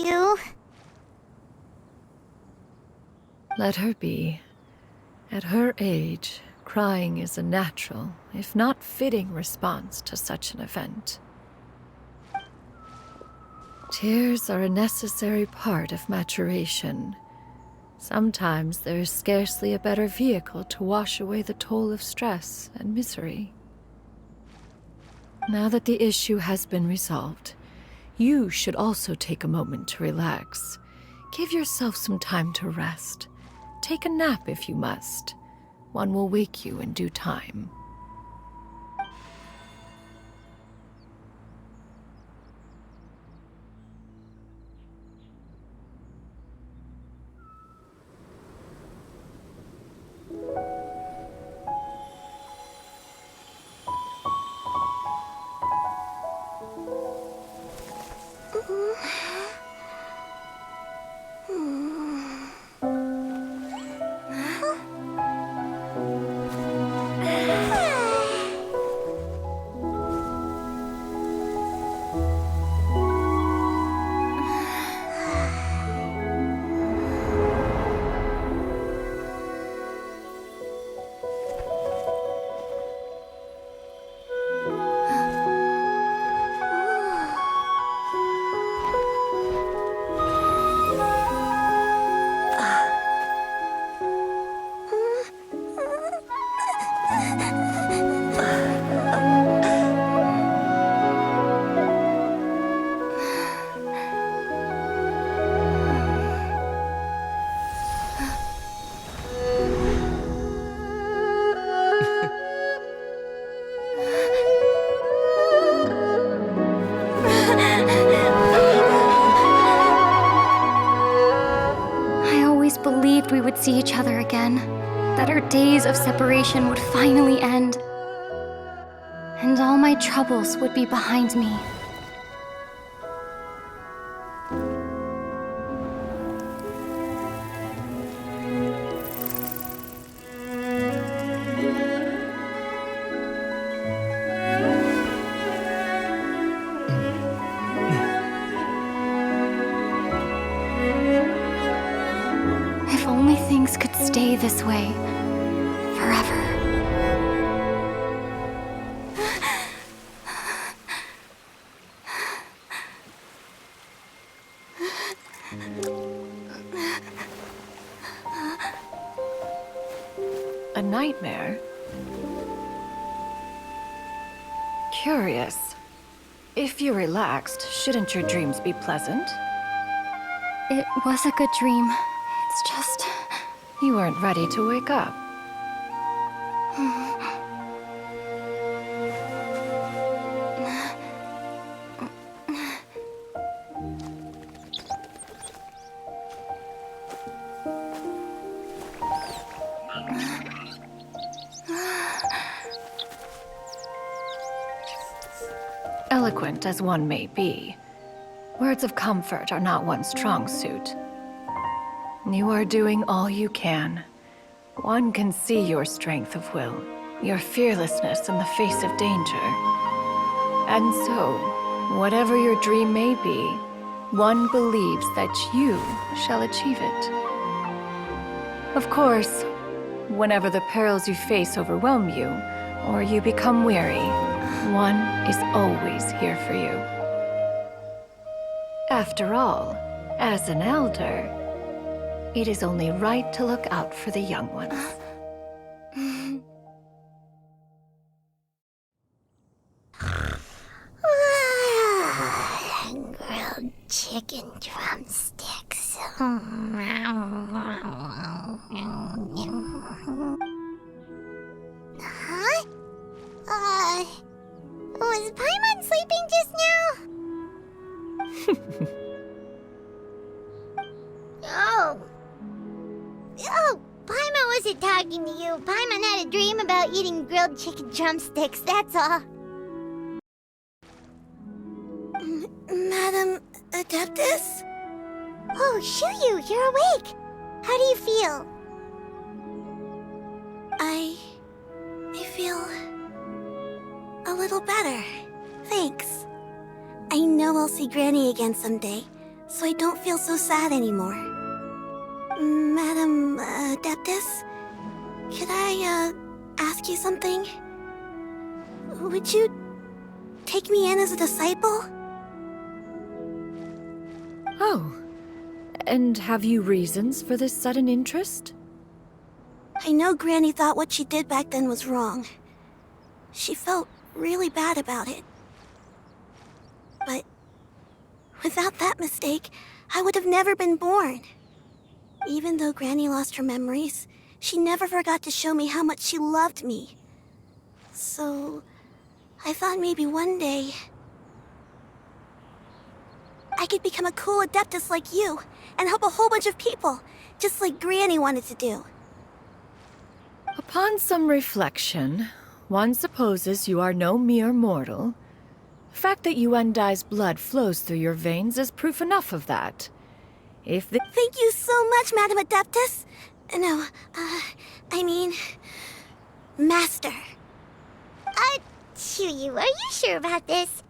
You. Let her be. At her age, crying is a natural, if not fitting, response to such an event. Tears are a necessary part of maturation. Sometimes there is scarcely a better vehicle to wash away the toll of stress and misery. Now that the issue has been resolved, you should also take a moment to relax. Give yourself some time to rest. Take a nap if you must. One will wake you in due time. We would see each other again, that our days of separation would finally end, and all my troubles would be behind me. stay this way forever. A nightmare? Curious. If you're relaxed, shouldn't your dreams be pleasant? It was a good dream. It's just... You weren't ready to wake up. Eloquent as one may be, words of comfort are not one's strong suit. You are doing all you can. One can see your strength of will, your fearlessness in the face of danger. And so, whatever your dream may be, one believes that you shall achieve it. Of course, whenever the perils you face overwhelm you, or you become weary, one is always here for you. After all, as an elder, it is only right to look out for the young ones. Grilled chicken drumsticks. Huh? Was Paimon sleeping just now? Oh, Paimon wasn't talking to you. Paimon had a dream about eating grilled chicken drumsticks, that's all. Madam Adeptus? Oh, Shuyu, you're awake. How do you feel? I feel a little better. Thanks. I know I'll see Granny again someday, so I don't feel so sad anymore. Madam Adeptus, could I ask you something? Would you take me in as a disciple? Oh, and have you reasons for this sudden interest? I know Granny thought what she did back then was wrong. She felt really bad about it. But without that mistake, I would have never been born. Even though Granny lost her memories, she never forgot to show me how much she loved me. So, I thought maybe one day I could become a cool adeptus like you and help a whole bunch of people, just like Granny wanted to do. Upon some reflection, one supposes you are no mere mortal. The fact that Yuendai's blood flows through your veins is proof enough of that. Thank you so much, Madam Adeptus. No, I mean... Master. Shuyu, are you sure about this?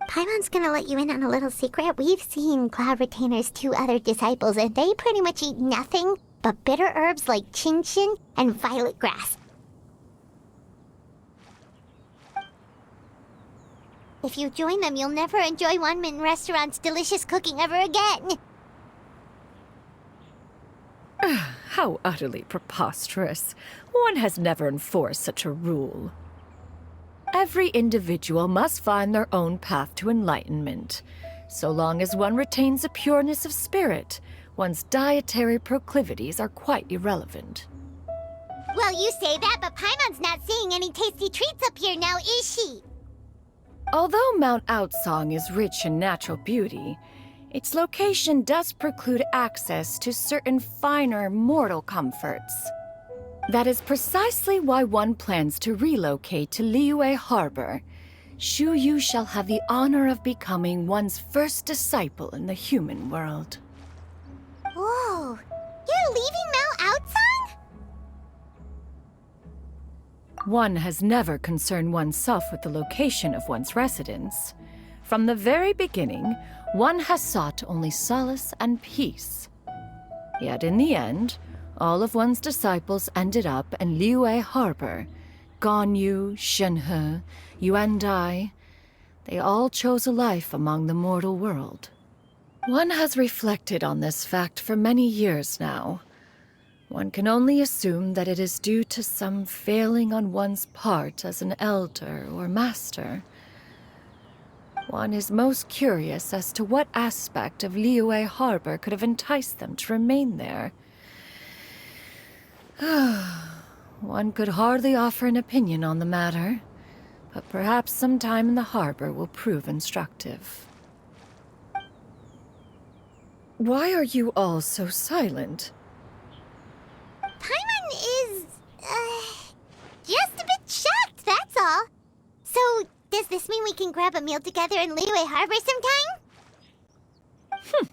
Paimon's gonna let you in on a little secret. We've seen Cloud Retainer's 2 other disciples, and they pretty much eat nothing but bitter herbs like chin-chin and violet grass. If you join them, you'll never enjoy Wanmin Restaurant's delicious cooking ever again. How utterly preposterous. One has never enforced such a rule. Every individual must find their own path to enlightenment. So long as one retains a pureness of spirit, one's dietary proclivities are quite irrelevant. Well, you say that, but Paimon's not seeing any tasty treats up here now, is she? Although Mount Outsong is rich in natural beauty, its location does preclude access to certain finer mortal comforts. That is precisely why one plans to relocate to Liyue Harbor. Shuyu shall have the honor of becoming one's first disciple in the human world. Whoa, you're leaving Mount Outsong? One has never concerned oneself with the location of one's residence. From the very beginning, one has sought only solace and peace. Yet in the end, all of one's disciples ended up in Liyue Harbor. Ganyu, Shenhe, Yuandai, they all chose a life among the mortal world. One has reflected on this fact for many years now. One can only assume that it is due to some failing on one's part as an elder or master. One is most curious as to what aspect of Liyue Harbor could have enticed them to remain there. One could hardly offer an opinion on the matter, but perhaps some time in the harbor will prove instructive. Why are you all so silent? Paimon is, just a bit shocked, that's all. So, does this mean we can grab a meal together in Liyue Harbor sometime?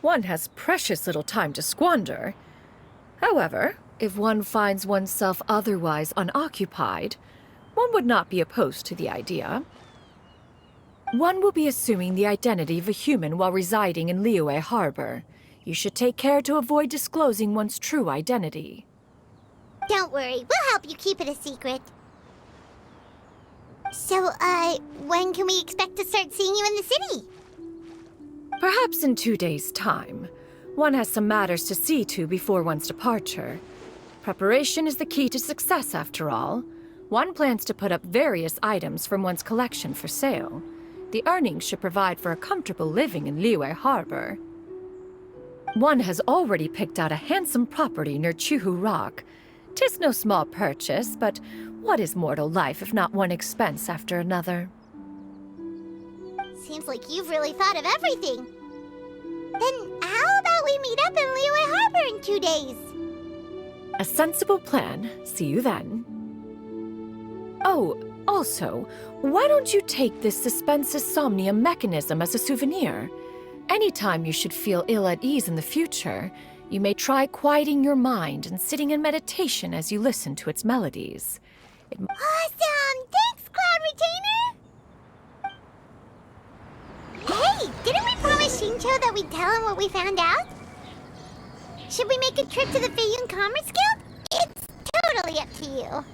One has precious little time to squander. However, if one finds oneself otherwise unoccupied, one would not be opposed to the idea. One will be assuming the identity of a human while residing in Liyue Harbor. You should take care to avoid disclosing one's true identity. Don't worry, we'll help you keep it a secret. So, when can we expect to start seeing you in the city? Perhaps in 2 days' time. One has some matters to see to before one's departure. Preparation is the key to success, after all. One plans to put up various items from one's collection for sale. The earnings should provide for a comfortable living in Liyue Harbor. One has already picked out a handsome property near Chuhu Rock. 'Tis no small purchase, but what is mortal life if not one expense after another? Seems like you've really thought of everything. Then how about we meet up in Liyue Harbor in 2 days? A sensible plan. See you then. Oh, also, why don't you take this suspensus somnium mechanism as a souvenir? Anytime you should feel ill at ease in the future, you may try quieting your mind and sitting in meditation as you listen to its melodies. Awesome! Thanks, Cloud Retainer! Hey, didn't we promise Shincho that we'd tell him what we found out? Should we make a trip to the Feiyun Commerce Guild? It's totally up to you.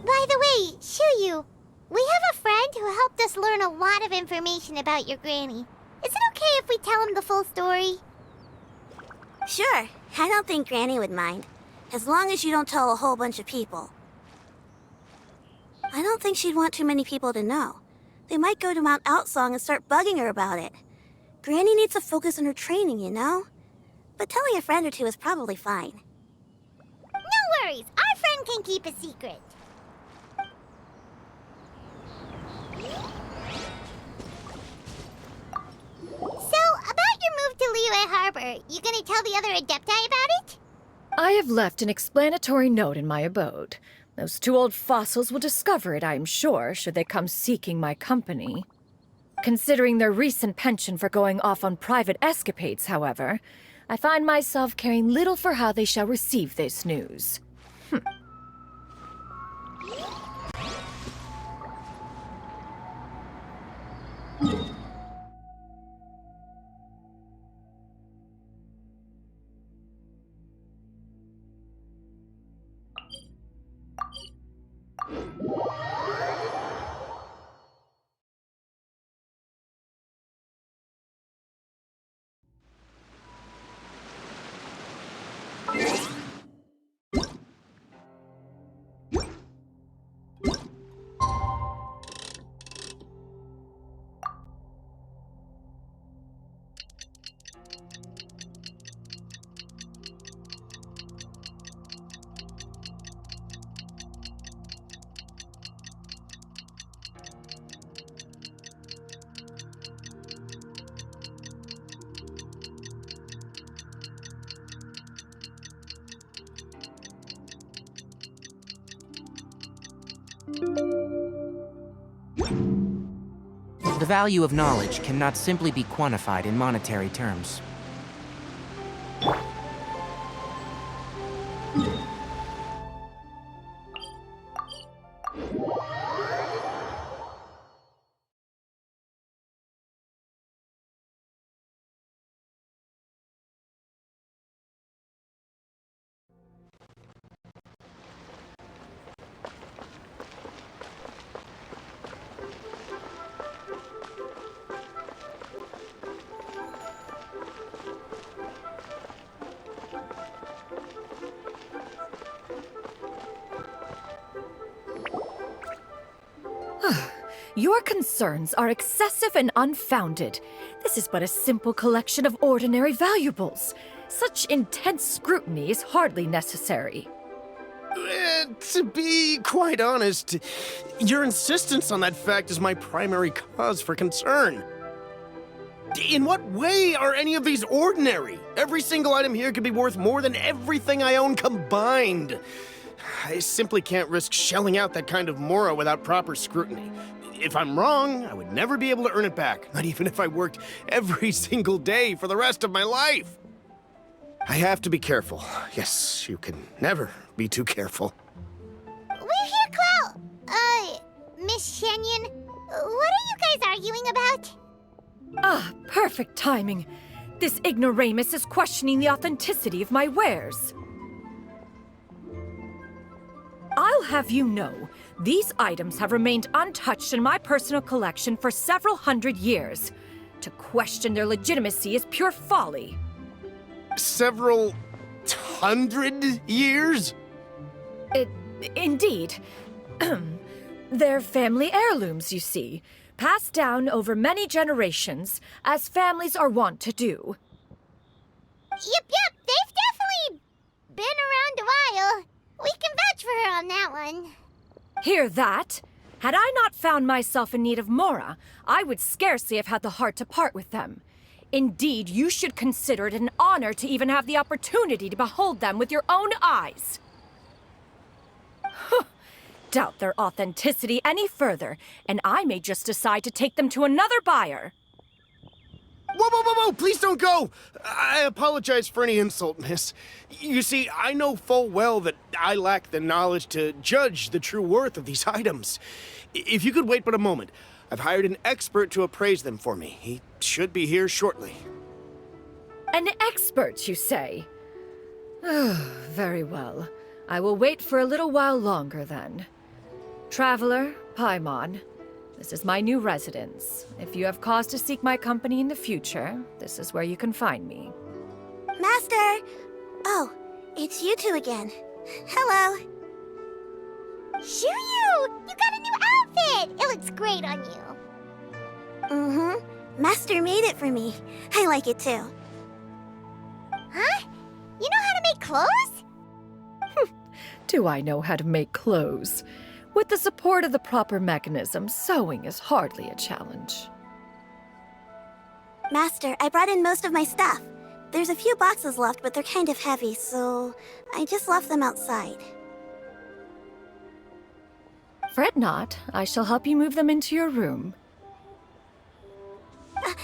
By the way, Shuyu, we have a friend who helped us learn a lot of information about your granny. Is it okay if we tell him the full story? Sure. I don't think Granny would mind. As long as you don't tell a whole bunch of people. I don't think she'd want too many people to know. They might go to Mount Outsong and start bugging her about it. Granny needs to focus on her training, you know? But telling a friend or two is probably fine. No worries. Our friend can keep a secret. So, about your move to Liyue Harbor, you gonna tell the other Adepti about it? I have left an explanatory note in my abode. Those 2 old fossils will discover it, I am sure, should they come seeking my company. Considering their recent penchant for going off on private escapades, however, I find myself caring little for how they shall receive this news. The value of knowledge cannot simply be quantified in monetary terms. Your concerns are excessive and unfounded. This is but a simple collection of ordinary valuables. Such intense scrutiny is hardly necessary. To be quite honest, your insistence on that fact is my primary cause for concern. In what way are any of these ordinary? Every single item here could be worth more than everything I own combined. I simply can't risk shelling out that kind of mora without proper scrutiny. If I'm wrong, I would never be able to earn it back, not even if I worked every single day for the rest of my life. I have to be careful. Yes, you can never be too careful. We're here, Clow. Miss Shenyan. What are you guys arguing about? Ah, perfect timing. This ignoramus is questioning the authenticity of my wares. I'll have you know, these items have remained untouched in my personal collection for several hundred years. To question their legitimacy is pure folly. Several hundred years? Indeed. They're family heirlooms, you see, passed down over many generations, as families are wont to do. Yep, they've definitely been around a while. We can vouch for her on that one. Hear that? Had I not found myself in need of mora, I would scarcely have had the heart to part with them. Indeed, you should consider it an honor to even have the opportunity to behold them with your own eyes. Doubt their authenticity any further, and I may just decide to take them to another buyer. Whoa! Please don't go! I apologize for any insult, miss. You see, I know full well that I lack the knowledge to judge the true worth of these items. If you could wait but a moment, I've hired an expert to appraise them for me. He should be here shortly. An expert, you say? Very well. I will wait for a little while longer, then. Traveler, Paimon, this is my new residence. If you have cause to seek my company in the future, this is where you can find me. Master! Oh, it's you two again. Hello. Shiryu! You got a new outfit! It looks great on you. Mm-hmm. Master made it for me. I like it too. Huh? You know how to make clothes? Do I know how to make clothes? With the support of the proper mechanism, sewing is hardly a challenge. Master, I brought in most of my stuff. There's a few boxes left, but they're kind of heavy, so I just left them outside. Fret not. I shall help you move them into your room.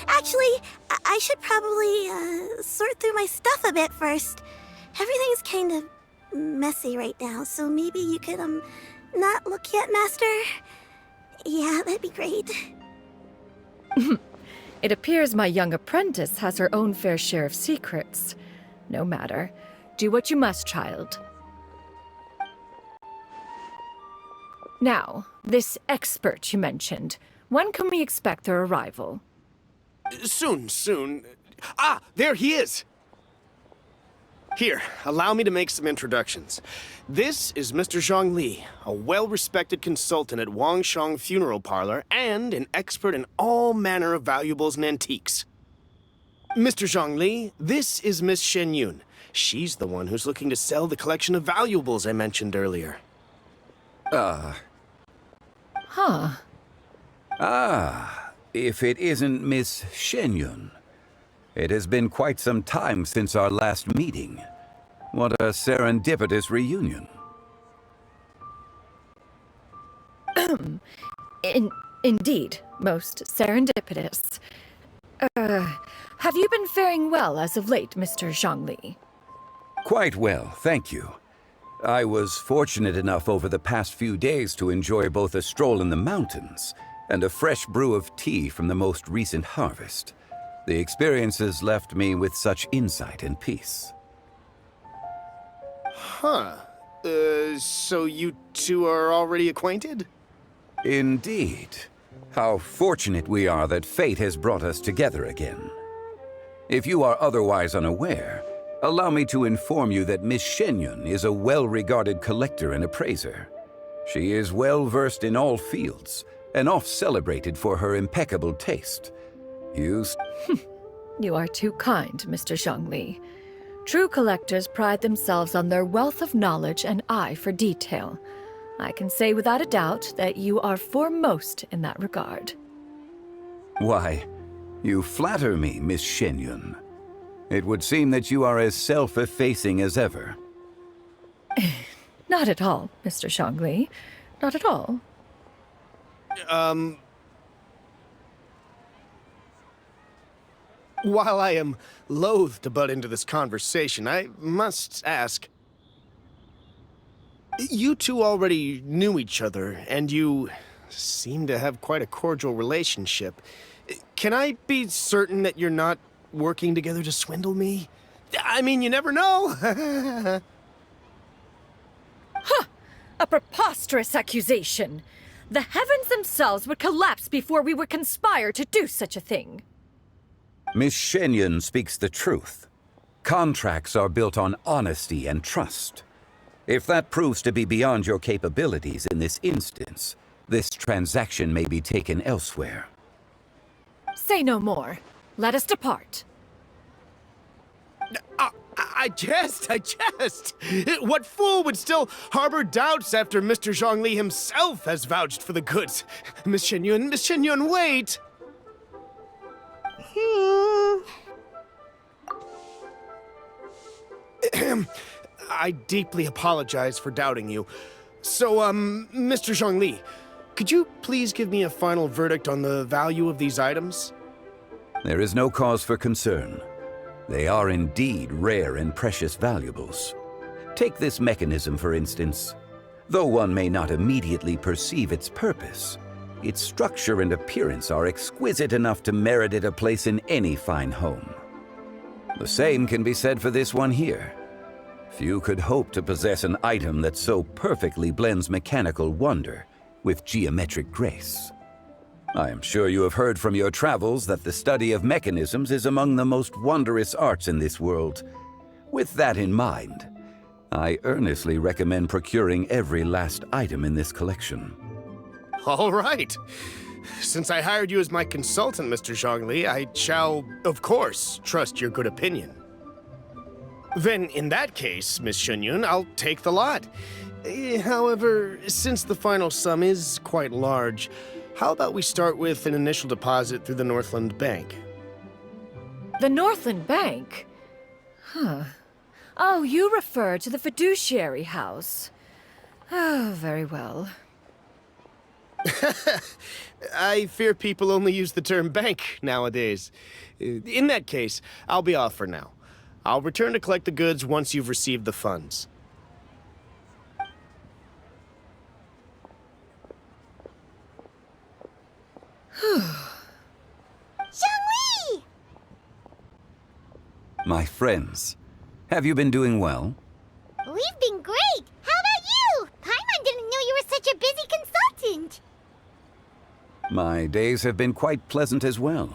Actually, I should probably sort through my stuff a bit first. Everything's kind of messy right now, so maybe you could, not look yet, Master? Yeah, that'd be great. It appears my young apprentice has her own fair share of secrets. No matter. Do what you must, child. Now, this expert you mentioned, when can we expect their arrival? Soon. Ah, there he is! Here, allow me to make some introductions. This is Mr. Zhongli, a well-respected consultant at Wangshang Funeral Parlor and an expert in all manner of valuables and antiques. Mr. Zhongli, this is Miss Shenyun. She's the one who's looking to sell the collection of valuables I mentioned earlier. If it isn't Miss Shenyun. It has been quite some time since our last meeting. What a serendipitous reunion. Indeed, most serendipitous. Have you been faring well as of late, Mr. Zhongli? Quite well, thank you. I was fortunate enough over the past few days to enjoy both a stroll in the mountains and a fresh brew of tea from the most recent harvest. The experiences left me with such insight and peace. So you two are already acquainted? Indeed. How fortunate we are that fate has brought us together again. If you are otherwise unaware, allow me to inform you that Miss Shenyun is a well-regarded collector and appraiser. She is well-versed in all fields, and oft-celebrated for her impeccable taste. You are too kind, Mr. Zhongli. True collectors pride themselves on their wealth of knowledge and eye for detail. I can say without a doubt that you are foremost in that regard. Why, you flatter me, Miss Shenyun. It would seem that you are as self-effacing as ever. Not at all, Mr. Zhongli. Not at all. While I am loath to butt into this conversation, I must ask... You two already knew each other, and you seem to have quite a cordial relationship. Can I be certain that you're not working together to swindle me? I mean, you never know. Huh! A preposterous accusation. The heavens themselves would collapse before we would conspire to do such a thing. Miss Shenyun speaks the truth. Contracts are built on honesty and trust. If that proves to be beyond your capabilities in this instance, this transaction may be taken elsewhere. Say no more. Let us depart. I jest. What fool would still harbor doubts after Mr. Zhongli himself has vouched for the goods? Miss Shenyun, wait! I deeply apologize for doubting you. So, Mr. Zhongli, could you please give me a final verdict on the value of these items? There is no cause for concern. They are indeed rare and precious valuables. Take this mechanism, for instance. Though one may not immediately perceive its purpose, its structure and appearance are exquisite enough to merit it a place in any fine home. The same can be said for this one here. Few could hope to possess an item that so perfectly blends mechanical wonder with geometric grace. I am sure you have heard from your travels that the study of mechanisms is among the most wondrous arts in this world. With that in mind, I earnestly recommend procuring every last item in this collection. All right. Since I hired you as my consultant, Mr. Zhongli, I shall, of course, trust your good opinion. Then, in that case, Miss Shenyun, I'll take the lot. However, since the final sum is quite large, how about we start with an initial deposit through the Northland Bank? The Northland Bank? Huh. Oh, you refer to the fiduciary house. Oh, very well. I fear people only use the term bank nowadays. In that case, I'll be off for now. I'll return to collect the goods once you've received the funds. Zhongli! My friends, have you been doing well? We've been great! How about you? Paimon didn't know you were such a busy consultant! My days have been quite pleasant as well.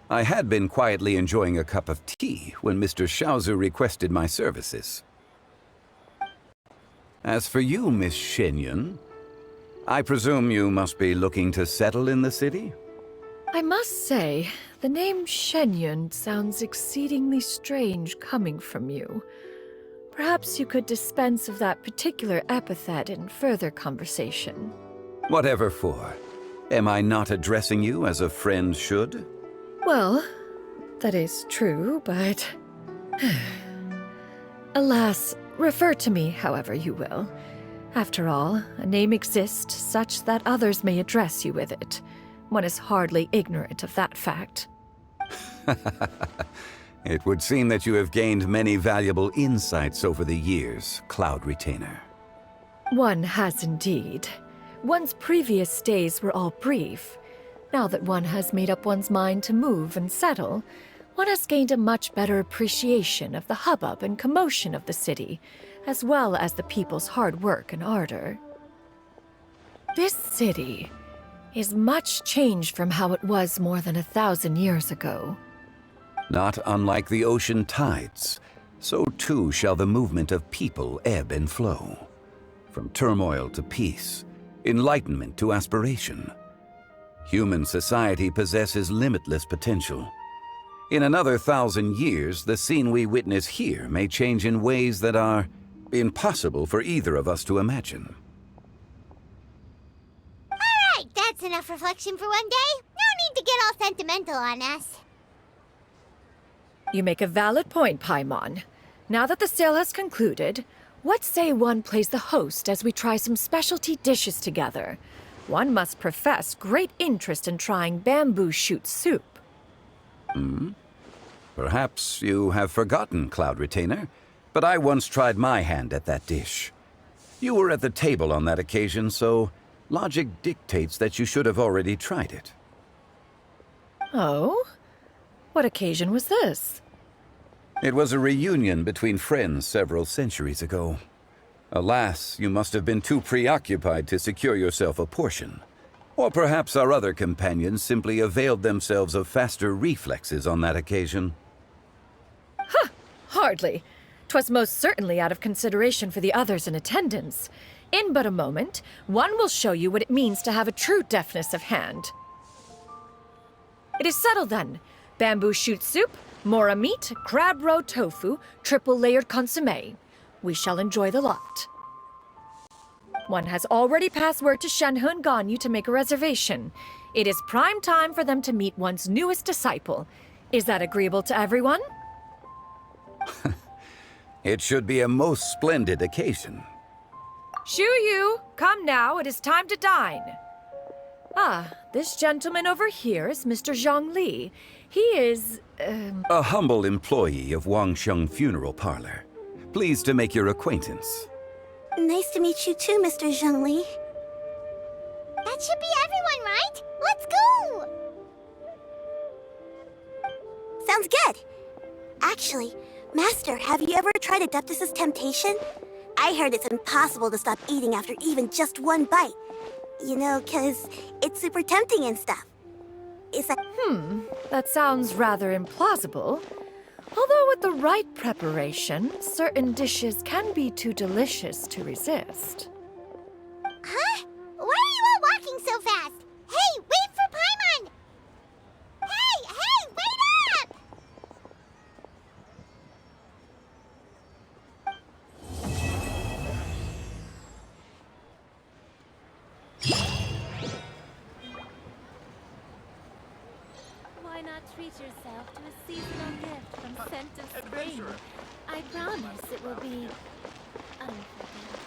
I had been quietly enjoying a cup of tea when Mr. Xiaozu requested my services. As for you, Miss Shenyun, I presume you must be looking to settle in the city? I must say, the name Shenyun sounds exceedingly strange coming from you. Perhaps you could dispense of that particular epithet in further conversation. Whatever for. Am I not addressing you as a friend should? Well, that is true, but... Alas, refer to me however you will. After all, a name exists such that others may address you with it. One is hardly ignorant of that fact. It would seem that you have gained many valuable insights over the years, Cloud Retainer. One has indeed. One's previous days were all brief. Now that one has made up one's mind to move and settle, one has gained a much better appreciation of the hubbub and commotion of the city, as well as the people's hard work and ardor. This city is much changed from how it was more than 1,000 years ago. Not unlike the ocean tides, so too shall the movement of people ebb and flow. From turmoil to peace, enlightenment to aspiration, Human society possesses limitless potential. In another 1,000 years, the scene we witness here may change in ways that are impossible for either of us to imagine. Alright, that's enough reflection for one day. No need to get all sentimental on us. You make a valid point, Paimon. Now that the sale has concluded, what say one plays the host as we try some specialty dishes together? One must profess great interest in trying bamboo shoot soup. Perhaps you have forgotten, Cloud Retainer, but I once tried my hand at that dish. You were at the table on that occasion, so logic dictates that you should have already tried it. Oh? What occasion was this? It was a reunion between friends several centuries ago. Alas, you must have been too preoccupied to secure yourself a portion. Or perhaps our other companions simply availed themselves of faster reflexes on that occasion. Huh! Hardly. 'Twas most certainly out of consideration for the others in attendance. In but a moment, one will show you what it means to have a true deftness of hand. It is settled then. Bamboo shoot soup, mora meat, crab roe tofu, triple-layered consommé. We shall enjoy the lot. One has already passed word to Shenhe and Ganyu to make a reservation. It is prime time for them to meet one's newest disciple. Is that agreeable to everyone? It should be a most splendid occasion. Shu Yu, come now, it is time to dine. Ah, this gentleman over here is Mr. Zhang Li. He is, A humble employee of Wangsheng Funeral Parlor. Pleased to make your acquaintance. Nice to meet you too, Mr. Zhengli. That should be everyone, right? Let's go! Sounds good. Actually, Master, have you ever tried Adeptus's temptation? I heard it's impossible to stop eating after even just one bite. You know, 'cause it's super tempting and stuff. Is that... That sounds rather implausible. Although with the right preparation, certain dishes can be too delicious to resist. Huh? Why are you all walking so fast? Hey, wait for Paimon! Hey, wait up! Why not treat yourself to a seasonal gift from Scent of Spring? I promise it will be unforgettable.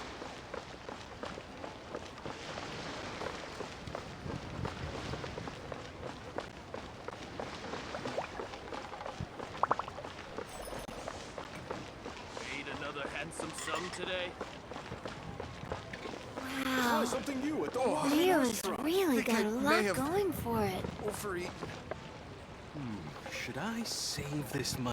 Made another handsome sum today. Wow. Something new at all. Leo's really got a lot have going for it. Overeaten. Should I save this money?